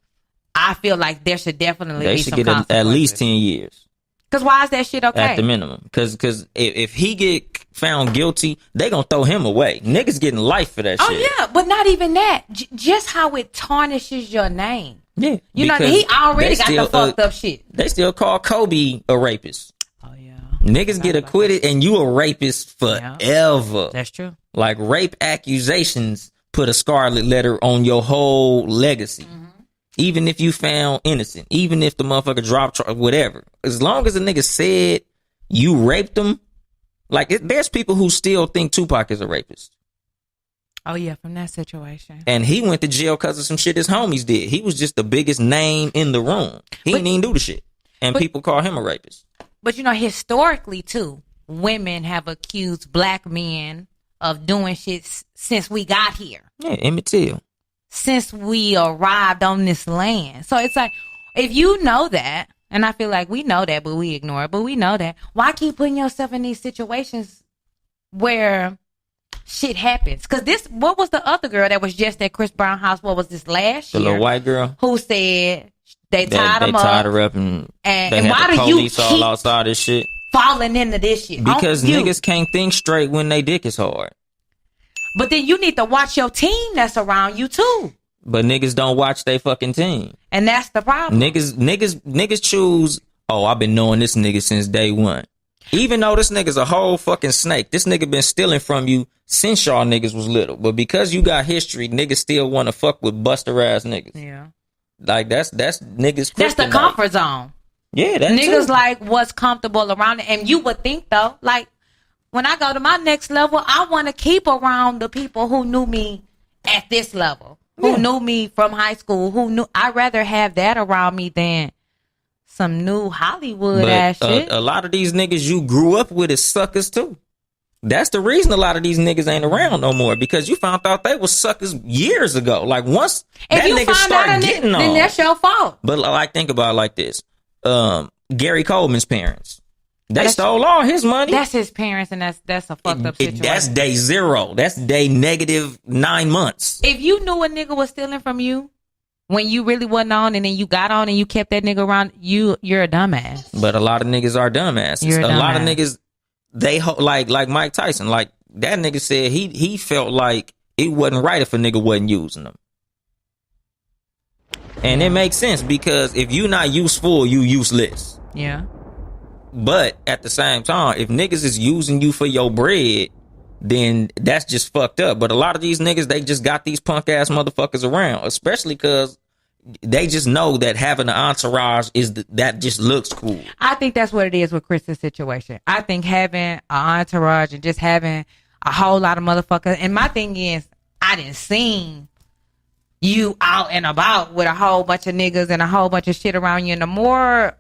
I feel like there should definitely they be should some get at least 10 years. Because why is that shit okay? At the minimum. Because if he get found guilty, they gonna throw him away. Niggas getting life for that shit. Oh, yeah. But not even that. Just how it tarnishes your name. Yeah. You know, he already got the fucked up shit. They still call Kobe a rapist. Oh, yeah. Niggas get acquitted and you a rapist forever. Yeah. That's true. Like rape accusations put a scarlet letter on your whole legacy. Mm-hmm. Even if you found innocent, even if the motherfucker dropped, whatever. As long as a nigga said you raped him, like there's people who still think Tupac is a rapist. Oh, yeah, from that situation. And he went to jail because of some shit his homies did. He was just the biggest name in the room. He didn't even do the shit. And people call him a rapist. But, you know, historically, too, women have accused black men of doing shit since we got here. Yeah, Emmett Till. Since we arrived on this land. So it's like, if you know that, and I feel like we know that, but we ignore it, but we know that, why keep putting yourself in these situations where shit happens? Because what was the other girl that was just at Chris Brown house? What was this last year? The little white girl? Who said they tied him up. They tied her up and they why had the do police you all outside this shit? Falling into this shit? Because niggas can't think straight when they dick is hard. But then you need to watch your team that's around you too. But niggas don't watch their fucking team. And that's the problem. Niggas choose, oh, I've been knowing this nigga since day one. Even though this nigga's a whole fucking snake. This nigga been stealing from you since y'all niggas was little. But because you got history, niggas still want to fuck with buster ass niggas. Yeah. Like that's niggas. That's the comfort zone. Yeah, that's niggas too. Like what's comfortable around it. And you would think though, like when I go to my next level, I want to keep around the people who knew me at this level. Who knew me from high school, I'd rather have that around me than some new Hollywood ass shit. A lot of these niggas you grew up with is suckers too. That's the reason a lot of these niggas ain't around no more, because you found out they was suckers years ago. Like once if that nigga start getting on, then that's your fault. But like think about it like this. Gary Coleman's parents. They stole all his money. That's his parents, and that's a fucked up situation. That's day zero. That's day -9 months. If you knew a nigga was stealing from you when you really wasn't on, and then you got on and you kept that nigga around, you're a dumbass. But a lot of niggas are dumbasses. A lot of niggas, they like Mike Tyson. Like that nigga said he felt like it wasn't right if a nigga wasn't using them. And it makes sense because if you not useful, you useless. Yeah. But at the same time, if niggas is using you for your bread, then that's just fucked up. But a lot of these niggas, they just got these punk ass motherfuckers around, especially because they just know that having an entourage that just looks cool. I think that's what it is with Chris's situation. I think having an entourage and just having a whole lot of motherfuckers. And my thing is, I didn't see you out and about with a whole bunch of niggas and a whole bunch of shit around you. And the more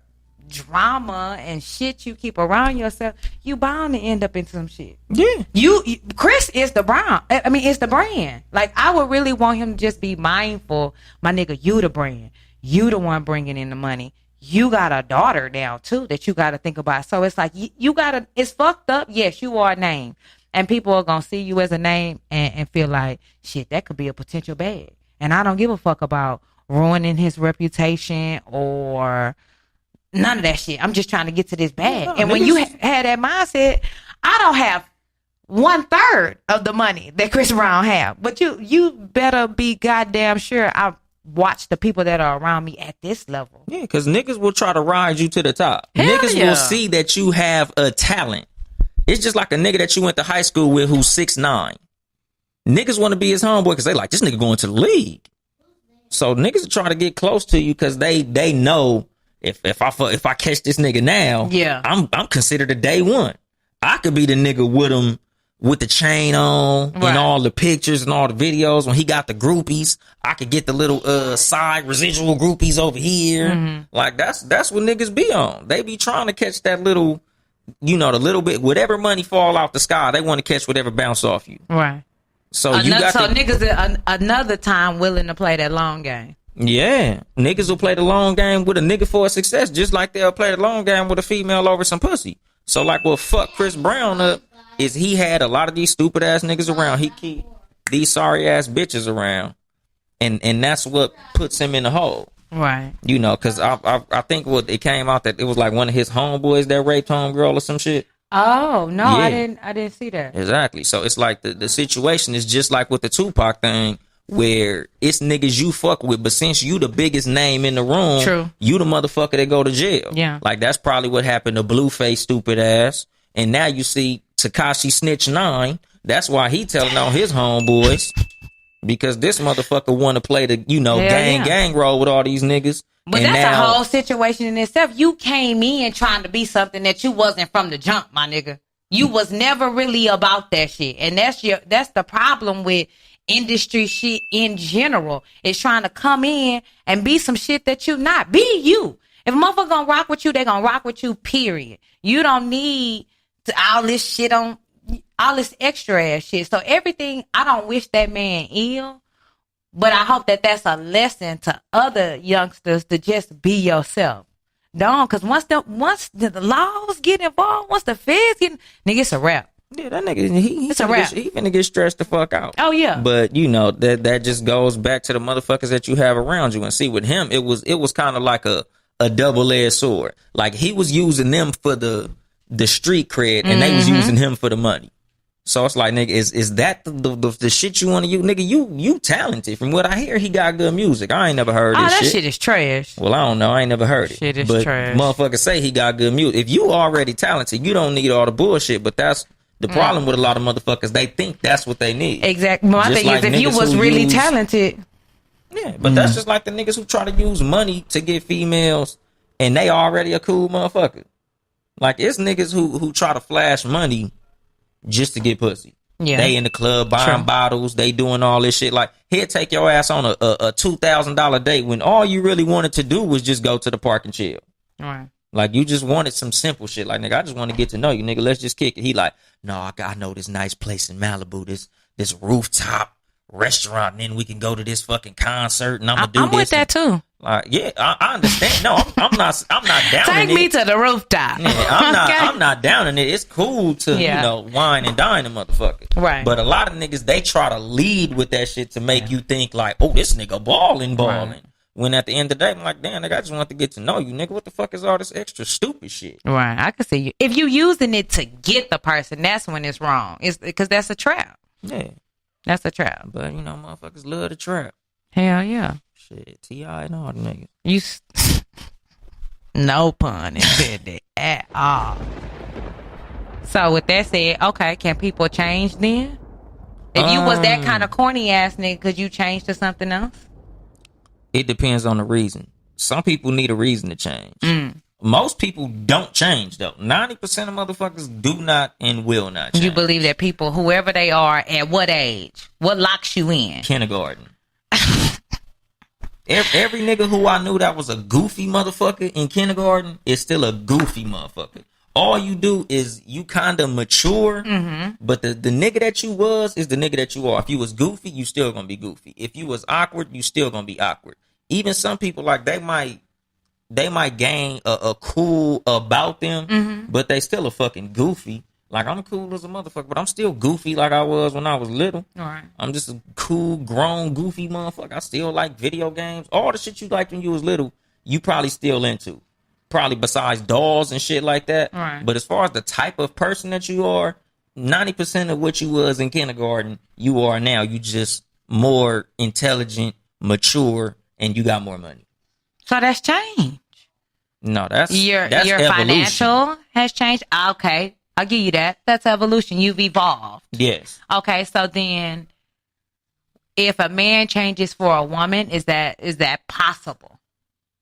drama and shit you keep around yourself, you bound to end up in some shit. Yeah. Chris is the brand. It's the brand. Like, I would really want him to just be mindful. My nigga, you the brand. You the one bringing in the money. You got a daughter now, too, that you got to think about. So it's like, you got to, it's fucked up. Yes, you are a name. And people are going to see you as a name and feel like, shit, that could be a potential bag. And I don't give a fuck about ruining his reputation or none of that shit. I'm just trying to get to this bag. Yeah, and when you had that mindset, I don't have 1/3 of the money that Chris Brown have. But you better be goddamn sure I watch the people that are around me at this level. Yeah, because niggas will try to ride you to the top. Hell niggas yeah. will see that you have a talent. It's just like a nigga that you went to high school with who's 6'9". Niggas want to be his homeboy because they like, this nigga going to the league. So niggas are trying to get close to you because they know if I catch this nigga now, yeah, I'm considered a day one. I could be the nigga with him with the chain on and all the pictures and all the videos. When he got the groupies, I could get the little side residual groupies over here. Mm-hmm. Like that's what niggas be on. They be trying to catch that little, the little bit, whatever money fall out the sky, they want to catch whatever bounce off you. Right. So niggas another time willing to play that long game. Yeah, niggas will play the long game with a nigga for a success, just like they'll play the long game with a female over some pussy. So like what fucked Chris Brown up is he had a lot of these stupid ass niggas around. He keep these sorry ass bitches around, and that's what puts him in the hole. Right. Because I think it came out that it was like one of his homeboys that raped homegirl or some shit. Oh no, yeah. I didn't see that. Exactly. So it's like the situation is just like with the Tupac thing, where it's niggas you fuck with, but since you the biggest name in the room, true, you the motherfucker that go to jail. Yeah. Like that's probably what happened to Blueface stupid ass. And now you see Tekashi Snitch 9. That's why he telling on his homeboys. Because this motherfucker want to play the, gang role with all these niggas. But and that's a whole situation in itself. You came in trying to be something that you wasn't from the jump, my nigga. You was never really about that shit. And that's the problem with industry shit in general. Is trying to come in and be some shit that you not. Be you. If a motherfucker gonna rock with you, they gonna rock with you, period. You don't need all this shit on, all this extra ass shit. So everything, I don't wish that man ill. But I hope that that's a lesson to other youngsters to just be yourself. Don't, because once the laws get involved, once the feds get, nigga, it's a wrap. Yeah, that nigga, it's a wrap. He finna get stressed the fuck out. Oh yeah. But that just goes back to the motherfuckers that you have around you. And see, with him, it was kind of like a double-edged sword. Like he was using them for the street cred, and they was using him for the money. So it's like, nigga, is that the shit you want to use? Nigga, you talented. From what I hear, he got good music. I ain't never heard this shit. Oh, that shit is trash. Well, I don't know. I ain't never heard it. Shit is but trash. Motherfuckers say he got good music. If you already talented, you don't need all the bullshit. But that's the problem with a lot of motherfuckers. They think that's what they need. Exactly. My thing is, if you was really talented. Yeah, but that's just like the niggas who try to use money to get females, and they already a cool motherfucker. Like, it's niggas who try to flash money just to get pussy. Yeah. They in the club buying bottles. They doing all this shit. Like, he'll take your ass on a $2,000 date when all you really wanted to do was just go to the park and chill. Right. Like, you just wanted some simple shit. Like, nigga, I just want to get to know you, nigga. Let's just kick it. He like, no, I know this nice place in Malibu, this rooftop restaurant, and then we can go to this fucking concert, and I'm gonna do this. I'm with that too. Like, yeah, I understand. No, I'm not down. Take me to the rooftop. Yeah, I'm not down in it. It's cool to wine and dine a motherfucker. Right. But a lot of niggas, they try to lead with that shit to make you think like, oh, this nigga balling. Right. When at the end of the day, I'm like, damn, nigga, I just want to get to know you, nigga. What the fuck is all this extra stupid shit? Right. I can see you. If you using it to get the person, that's when it's wrong. It's because that's a trap. Yeah. That's a trap. But, you know, motherfuckers love the trap. Hell yeah. Shit, T.I. and all the niggas. No pun intended at all. So with that said, okay, can people change then? If you was that kind of corny ass nigga, could you change to something else? It depends on the reason. Some people need a reason to change. Most people don't change though. 90% of motherfuckers do not and will not change. You believe that people, whoever they are, at what age, what locks you in? Kindergarten. Every nigga who I knew that was a goofy motherfucker in kindergarten is still a goofy motherfucker. All you do is you kind of mature, but the nigga that you was is the nigga that you are. If you was goofy, you still gonna be goofy. If you was awkward, you still gonna be awkward. Even some people, like, they might gain a cool about them, but they still a fucking goofy. Like, I'm cool as a motherfucker, but I'm still goofy like I was when I was little. All right. I'm just a cool, grown, goofy motherfucker. I still like video games. All the shit you liked when you was little, you probably still into. Probably besides dolls and shit like that. Right. But as far as the type of person that you are, 90% of what you was in kindergarten, you are now. You just more intelligent, mature, and you got more money. So that's change. No, that's Your evolution. financial has changed. Okay, I'll give you that. That's evolution. You've evolved. Yes. Okay, so then if a man changes for a woman, is that possible?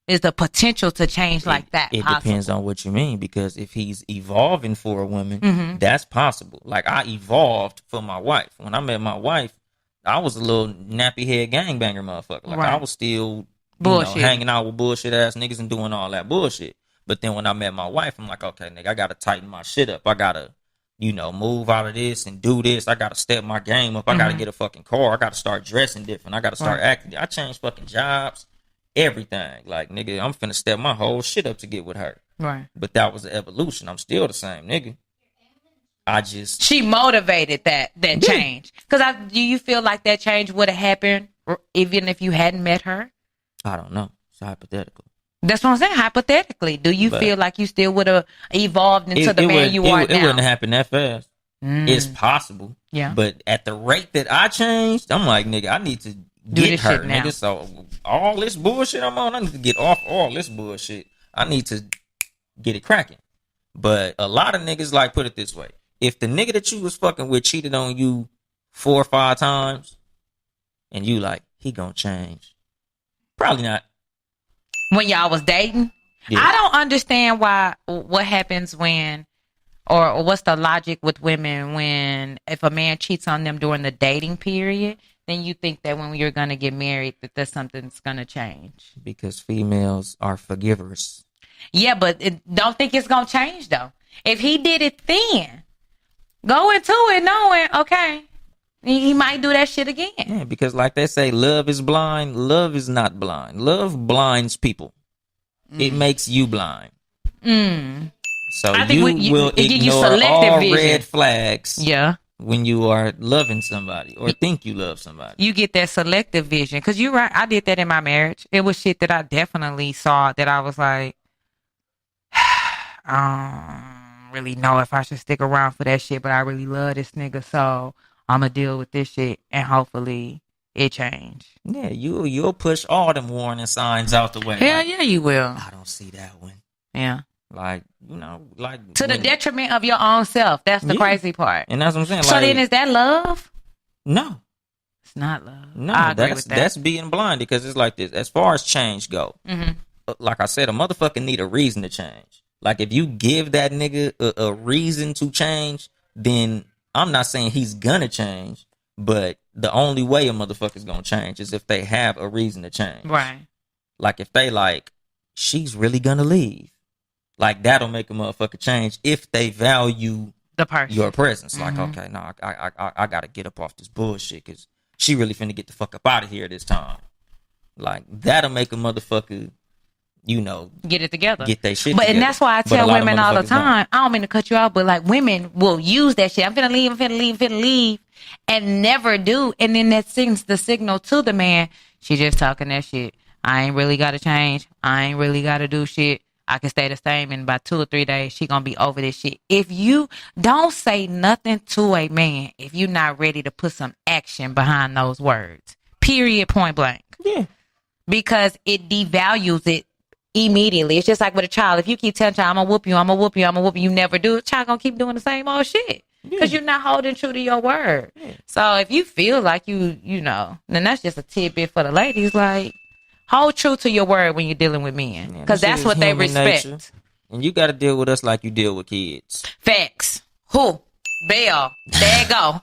Is the potential to change like that It possible? depends on what you mean, because if he's evolving for a woman, that's possible. Like, I evolved for my wife. When I met my wife, I was a little nappy head gangbanger motherfucker. Like, Right. I was still Bullshit. hanging out with bullshit ass niggas and doing all that bullshit. But then when I met my wife, I'm like, okay, nigga, I gotta tighten my shit up. I gotta, move out of this and do this. I gotta step my game up. I gotta get a fucking car. I gotta start dressing different. I gotta start acting. I changed fucking jobs, everything. Like, nigga, I'm finna step my whole shit up to get with her. Right. But that was the evolution. I'm still the same nigga. She motivated that change. Because do you feel like that change would have happened even if you hadn't met her? I don't know. It's hypothetical. That's what I'm saying. Hypothetically, do you feel like you still would have evolved into the man you are now? It wouldn't happen that fast. It's possible. Yeah. But at the rate that I changed, I'm like, nigga, I need to Do get this her, shit now. nigga. So all this bullshit I'm on, I need to get off all this bullshit. I need to get it cracking. But a lot of niggas, like, put it this way. If the nigga that you was fucking with cheated on you 4 or 5 times, and you like, he gonna change. Probably not. When y'all was dating? Yeah. I don't understand what happens when, or what's the logic with women when, if a man cheats on them during the dating period, then you think that when you're going to get married, that something's going to change. Because females are forgivers. Yeah, but don't think it's going to change, though. If he did it then, go into it knowing, okay, he might do that shit again. Yeah, because like they say, love is blind. Love is not blind. Love blinds people. It makes you blind. So you will ignore all red flags. Yeah. When you are loving somebody or think you love somebody. You get that selective vision. Because you're right. I did that in my marriage. It was shit that I definitely saw that I was like, I don't really know if I should stick around for that shit, but I really love this nigga, so I'm going to deal with this shit and hopefully it change. Yeah, you'll push all them warning signs out the way. Hell yeah, you will. I don't see that one. Yeah. Like, to the detriment of your own self. That's the crazy part. And that's what I'm saying. So then is that love? No. It's not love. No, I agree with that. That's being blind, because it's like this. As far as change go, like I said, a motherfucker need a reason to change. Like, if you give that nigga a reason to change, then I'm not saying he's gonna change, but the only way a motherfucker's gonna change is if they have a reason to change. Right. Like, if they like, she's really gonna leave. Like, that'll make a motherfucker change if they value the person, your presence. Like, okay, no, I gotta get up off this bullshit because she really finna get the fuck up out of here this time. Like, that'll make a motherfucker, get it together. Get that shit together. And that's why I tell women all the time, I don't mean to cut you off, but like, women will use that shit. I'm finna leave, and never do. And then that sends the signal to the man, she just talking that shit. I ain't really got to change. I ain't really got to do shit. I can stay the same. In about 2 or 3 days, she gonna be over this shit. If you don't say nothing to a man, if you're not ready to put some action behind those words, period, point blank. Yeah. Because it devalues it immediately. It's just like with a child. If you keep telling a child, I'm gonna whoop you, I'm gonna whoop you, I'm gonna whoop you, you never do, the child gonna keep doing the same old shit. Because you're not holding true to your word. Yeah. So if you feel like you know, then that's just a tidbit for the ladies. Like, hold true to your word when you're dealing with men. Because that's what they respect. Nature. And you got to deal with us like you deal with kids. Facts. Who? Bell. There you go.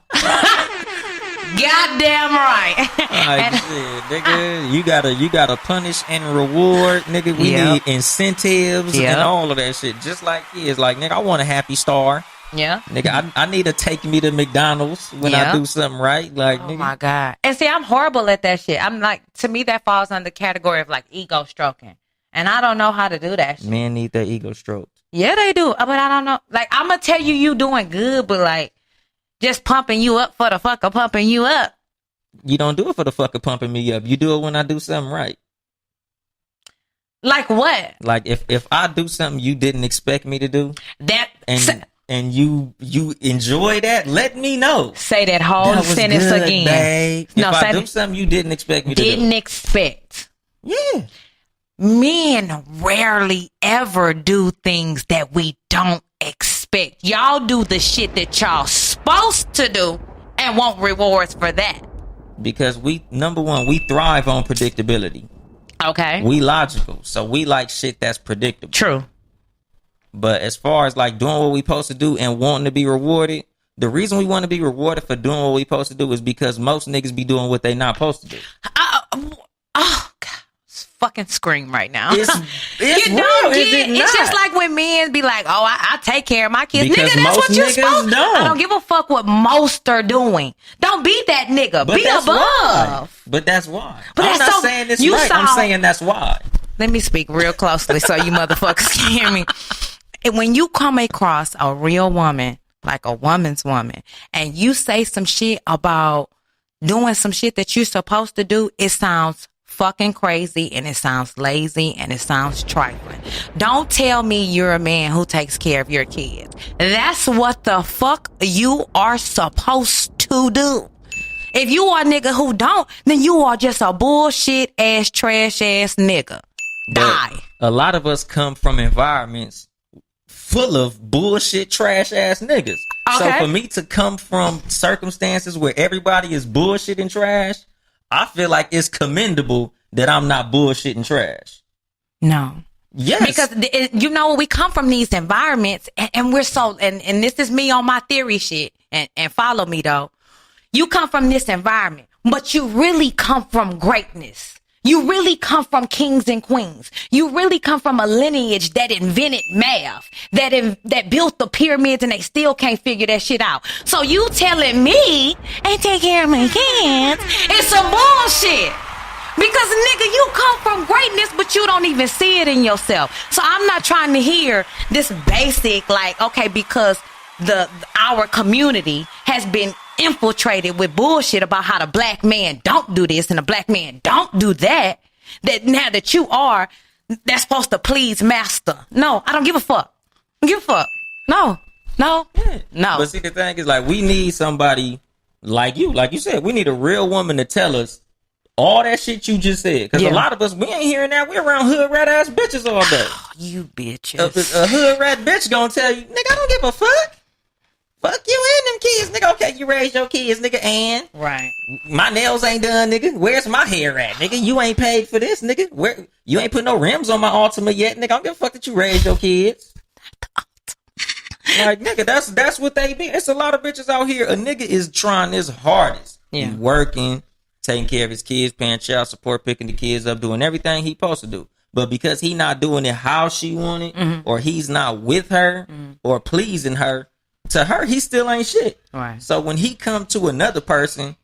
Goddamn right. Like shit, nigga, you gotta punish and reward, nigga. We need incentives and all of that shit. Just like kids. Like, nigga, I want a happy star. Yeah. Nigga, I need to take me to McDonald's when I do something right. Like, oh nigga. My God. And see, I'm horrible at that shit. I'm like, to me, that falls under the category of like ego stroking. And I don't know how to do that shit. Men need their ego stroked. Yeah, they do. But I don't know. Like, I'm going to tell you doing good, but like, just pumping you up for the fuck of pumping you up. You don't do it for the fuck of pumping me up. You do it when I do something right. Like what? Like if I do something you didn't expect me to do. And you enjoy that, let me know. Say that whole sentence good, again. Babe. No, if I do something you didn't expect me to do. Didn't expect. Yeah. Men rarely ever do things that we don't expect. Y'all do the shit that y'all supposed to do and want rewards for that. Because number one, we thrive on predictability. Okay. We logical. So we like shit that's predictable. True. But as far as like doing what we supposed to do and wanting to be rewarded, the reason we want to be rewarded for doing what we supposed to do is because most niggas be doing what they not supposed to do. Oh God, fucking scream right now. It's you real, is it not? It's just like when men be like, "Oh, I take care of my kids." Because nigga, that's what you're supposed to. Don't. I don't give a fuck what most are doing. Don't be that nigga. But be above. Why. But that's why. But I'm not saying this right. I'm saying that's why. Let me speak real closely so you motherfuckers can hear me. And when you come across a real woman, like a woman's woman, and you say some shit about doing some shit that you're supposed to do, it sounds fucking crazy and it sounds lazy and it sounds trifling. Don't tell me you're a man who takes care of your kids. That's what the fuck you are supposed to do. If you are a nigga who don't, then you are just a bullshit ass, trash ass nigga. Die. A lot of us come from environments full of bullshit, trash ass niggas. Okay. So for me to come from circumstances where everybody is bullshit and trash, I feel like it's commendable that I'm not bullshit and trash. No. Yes. Because, you know, we come from these environments and we're so, and this is me on my theory shit, and follow me though. You come from this environment, but you really come from greatness. You really come from kings and queens. You really come from a lineage that invented math, that built the pyramids, and they still can't figure that shit out. So you telling me I take care of my kids? It's some bullshit. Because nigga, you come from greatness, but you don't even see it in yourself. So I'm not trying to hear this basic, like, okay, because our community has been infiltrated with bullshit about how the black man don't do this and the black man don't do that, that now that you are, that's supposed to please master. No, I don't give a fuck. I don't give a fuck. No. But see, the thing is, like, we need somebody like you. Like you said, we need a real woman to tell us all that shit you just said. Because a lot of us, we ain't hearing that. We're around hood rat ass bitches all day. You bitches. A hood rat bitch gonna tell you, nigga, I don't give a fuck. Fuck you and them kids, nigga. Okay, you raised your kids, nigga, and right. My nails ain't done, nigga. Where's my hair at, nigga? You ain't paid for this, nigga. Where you ain't put no rims on my Altima yet, nigga. I don't give a fuck that you raised your kids. Like, nigga, that's what they be. It's a lot of bitches out here. A nigga is trying his hardest. Yeah. He's working, taking care of his kids, paying child support, picking the kids up, doing everything he supposed to do. But because he not doing it how she wanted, or he's not with her, or pleasing her, to her, he still ain't shit. Right. So when he come to another person,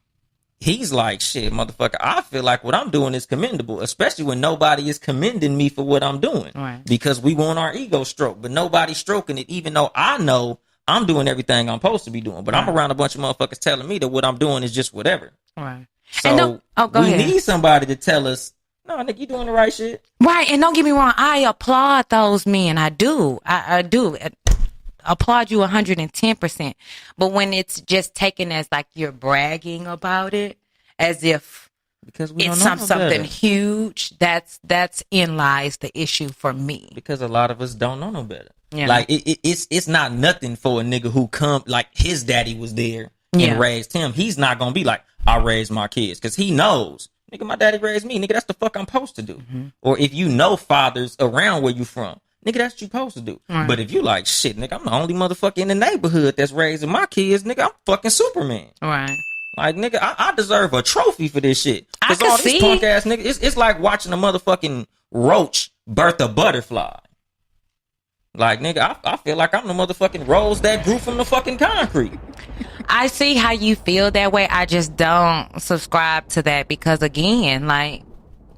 he's like, shit, motherfucker, I feel like what I'm doing is commendable, especially when nobody is commending me for what I'm doing. Right. Because we want our ego stroked, but nobody's stroking it, even though I know I'm doing everything I'm supposed to be doing. But I'm around a bunch of motherfuckers telling me that what I'm doing is just whatever. Right. So go we ahead. need somebody to tell us No, nigga, you doing the right shit. Right, and don't get me wrong, I applaud those men. I do. I do. Applaud you 110%. But when it's just taken as like you're bragging about it, as if because we it's don't know something huge, that's in lies the issue for me. Because a lot of us don't know no better. Yeah. Like it's not nothing for a nigga who come like his daddy was there and raised him. He's not gonna be like, I raised my kids, because he knows, nigga, my daddy raised me, nigga, that's the fuck I'm supposed to do. Mm-hmm. Or if you know fathers around where you from, nigga, that's what you supposed to do. Right. But if you like, shit, nigga, I'm the only motherfucker in the neighborhood that's raising my kids, nigga, I'm fucking Superman. Right. Like, nigga, I deserve a trophy for this shit. Because all these punk ass niggas, it's like watching a motherfucking roach birth a butterfly. Like, nigga, I feel like I'm the motherfucking rose that grew from the fucking concrete. I see how you feel that way. I just don't subscribe to that because, again, like,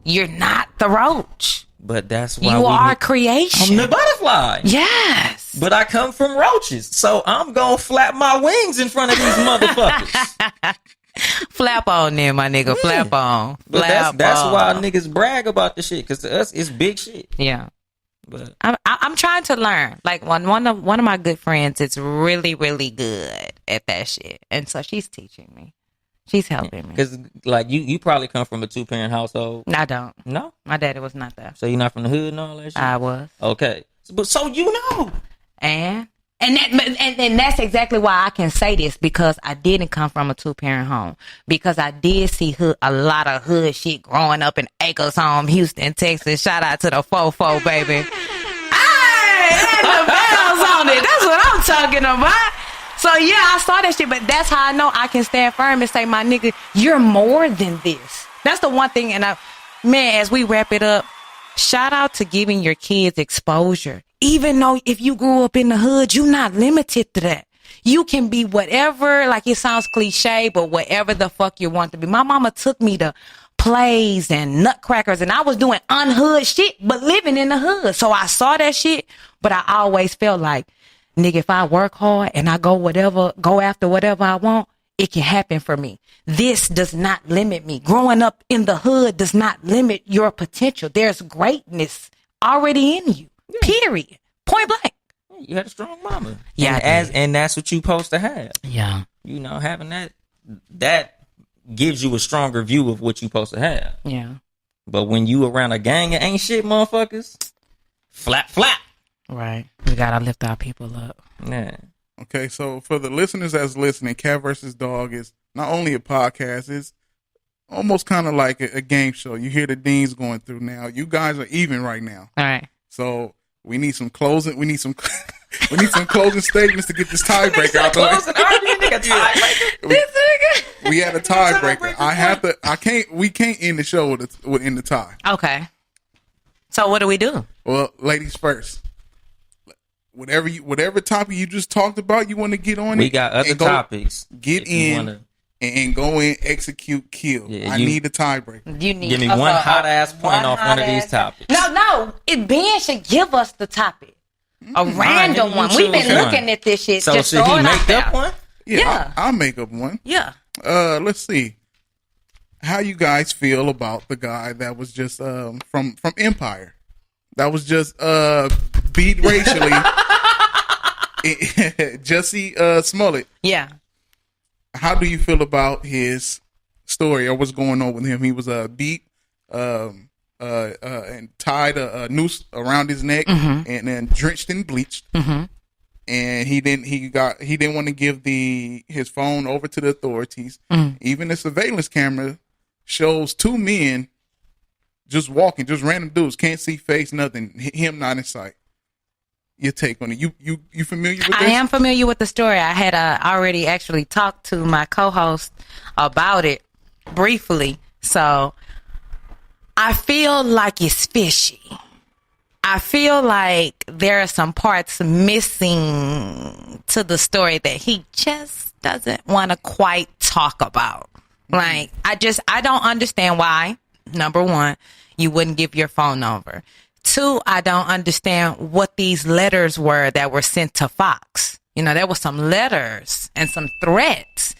you're not the roach. But that's why you are creation. I'm the butterfly. Yes. But I come from roaches, so I'm gonna flap my wings in front of these motherfuckers. Flap on there, my nigga. Flap on. But that's why niggas brag about the shit, because to us it's big shit. Yeah. But I'm trying to learn. Like one of my good friends is really, really good at that shit, and so she's teaching me. She's helping me. Because, like, you probably come from a 2-parent household. I don't. No? My daddy was not there. So you're not from the hood and all that shit? I was. Okay. So you know. And that's exactly why I can say this, because I didn't come from a 2-parent home. Because I did see a lot of hood shit growing up in Acres Home, Houston, Texas. Shout out to the 4-4, baby. Hey, the bells on it. That's what I'm talking about. So, yeah, I saw that shit, but that's how I know I can stand firm and say, my nigga, you're more than this. That's the one thing. And, man, as we wrap it up, shout out to giving your kids exposure. Even though if you grew up in the hood, you're not limited to that. You can be whatever, like it sounds cliche, but whatever the fuck you want to be. My mama took me to plays and nutcrackers, and I was doing unhood shit, but living in the hood. So I saw that shit, but I always felt like, nigga, if I work hard and I go after whatever I want, it can happen for me. This does not limit me. Growing up in the hood does not limit your potential. There's greatness already in you. Yeah. Period. Point blank. You had a strong mama. Yeah. And that's what you're supposed to have. Yeah. You know, having that gives you a stronger view of what you're supposed to have. Yeah. But when you around a gang of ain't shit motherfuckers, flap. Right. We gotta lift our people up. Yeah. Okay, so for the listeners that's listening, Cat vs. Dog is not only a podcast, it's almost kind of like a game show. You hear the Deans going through now. You guys are even right now. All right. So we need some closing. We need some closing statements to get this tiebreaker out there. We had a tiebreaker. We can't end the show in the tie. Okay. So what do we do? Well, ladies first. Whatever topic you just talked about, you want to get on it. We got other topics. Get in and go in, execute, kill. I need a tiebreaker. You need give me one hot ass point off one of these topics. No. Ben should give us the topic. A random one. We've been looking at this shit. So should he make up one? Yeah. I'll make up one. Yeah. Let's see. How you guys feel about the guy that was just from Empire? That was just beat racially. Jussie Smollett. Yeah. How do you feel about his story or what's going on with him? He was beat and tied a noose around his neck and then drenched and bleached. Mm-hmm. And he didn't want to give his phone over to the authorities. Mm. Even the surveillance camera shows 2 men just walking, just random dudes, can't see face, nothing, him not in sight. Your take on it? You familiar with this? I am familiar with the story. I had already actually talked to my co-host about it briefly. So I feel like it's fishy. I feel like there are some parts missing to the story that he just doesn't want to quite talk about. Like, I don't understand why, number one, you wouldn't give your phone number. 2, I don't understand what these letters were that were sent to Fox. You know, there were some letters and some threats.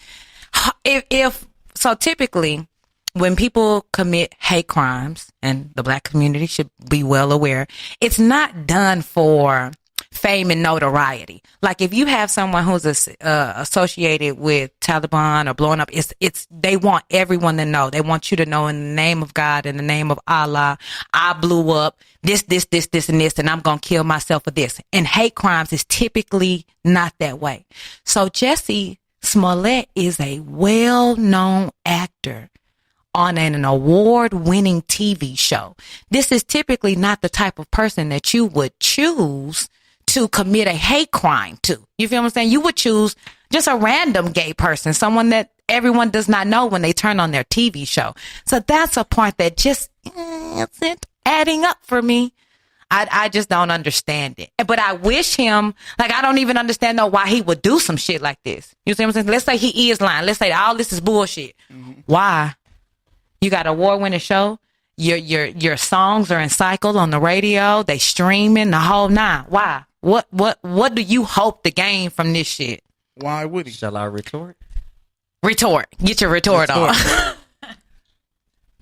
So typically, when people commit hate crimes, and the black community should be well aware, it's not done for fame and notoriety. Like if you have someone who's associated with Taliban or blowing up, they want everyone to know. They want you to know, in the name of God, in the name of Allah, I blew up this, and this, and I'm going to kill myself for this. And hate crimes is typically not that way. So Jussie Smollett is a well-known actor on an award-winning TV show. This is typically not the type of person that you would choose to commit a hate crime to. You feel what I'm saying? You would choose just a random gay person, someone that everyone does not know when they turn on their TV show. So that's a part that just isn't adding up for me. I just don't understand it. But I wish him, like, I don't even understand though why he would do some shit like this. You see what I'm saying? Let's say he is lying. Let's say all this is bullshit. Mm-hmm. Why? You got an award-winning show. Your songs are in cycle on the radio. They streaming the whole nine. Why? What do you hope to gain from this shit? Why would he? Shall I retort? Retort. Get your retort on.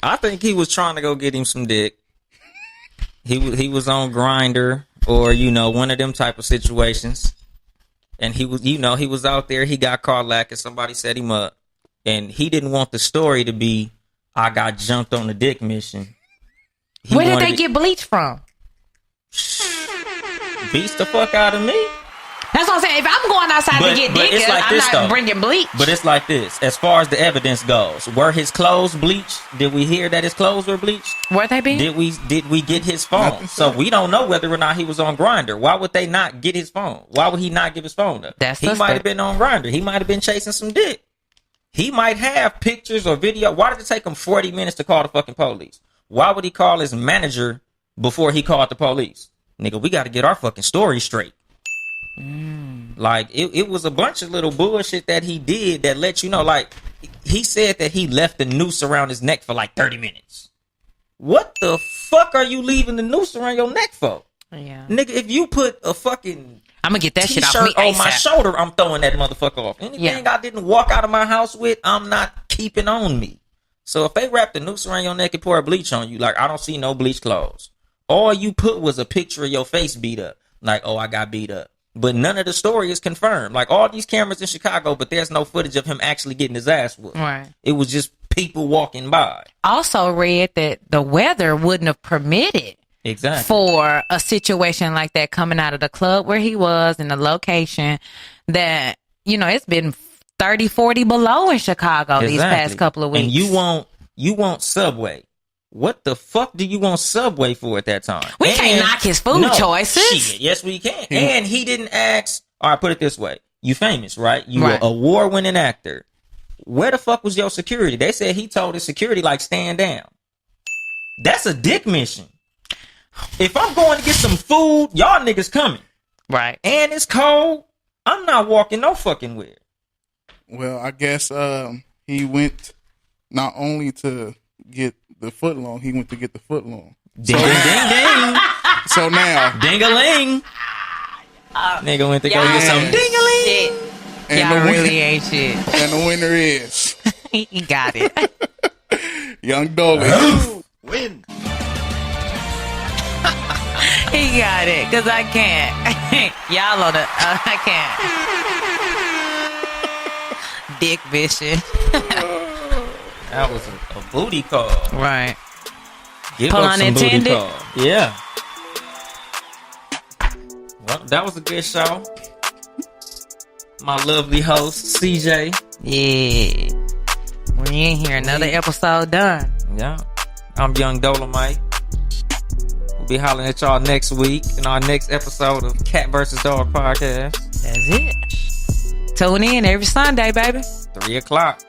I think he was trying to go get him some dick. He was on Grindr or, one of them type of situations. And he was out there. He got caught lacking. Somebody set him up. And he didn't want the story to be, I got jumped on the dick mission. Where did they get bleach from? Beats the fuck out of me. That's what I'm saying. If I'm going outside to get dick, like I'm not bringing bleach. But it's like this. As far as the evidence goes, were his clothes bleached? Did we hear that his clothes were bleached? Were they being? Did we get his phone? So we don't know whether or not he was on Grindr. Why would they not get his phone? Why would he not give his phone up? He might have been on Grindr. He might have been chasing some dick. He might have pictures or video. Why did it take him 40 minutes to call the fucking police? Why would he call his manager before he called the police? Nigga, we got to get our fucking story straight. Like, it was a bunch of little bullshit that he did that let you know. Like, he said that he left the noose around his neck for like 30 minutes. What the fuck are you leaving the noose around your neck for? Yeah. Nigga, if you put a fucking I'm gonna get that shit off me on my shoulder, I'm throwing that motherfucker off. Anything I didn't walk out of my house with, I'm not keeping on me. So if they wrap the noose around your neck and pour bleach on you, like, I don't see no bleach clothes. All you put was a picture of your face beat up. Like, oh, I got beat up. But none of the story is confirmed. Like, all these cameras in Chicago, but there's no footage of him actually getting his ass whooped. Right. It was just people walking by. Also read that the weather wouldn't have permitted for a situation like that coming out of the club where he was in the location that, it's been 30, 40 below in Chicago these past couple of weeks. And you want Subway. What the fuck do you want Subway for at that time? We can't knock his food choices. Shit, yes, we can. And he didn't ask. All right, put it this way. You famous, right? You an award-winning actor. Where the fuck was your security? They said he told his security, like, stand down. That's a dick mission. If I'm going to get some food, y'all niggas coming. Right. And it's cold, I'm not walking no fucking where. Well, I guess he went not only to get the foot long, he went to get the foot long. Ding, ding, ding. So now. Ding-a-ling. Nigga went to go get some ding-a-ling. And y'all really ain't shit. And the winner is. He got it. Young Dolemite. Win. He got it, because I can't. Y'all on the, I can't. Dick vision. That was a booty call. Right. Give up some booty call. Yeah. Well, that was a good show. My lovely host, CJ. Yeah. We in here. Another episode done. Yeah. I'm Young Dolemite. We'll be hollering at y'all next week in our next episode of Cat vs. Dog Podcast. That's it. Tune in every Sunday, baby. 3 o'clock.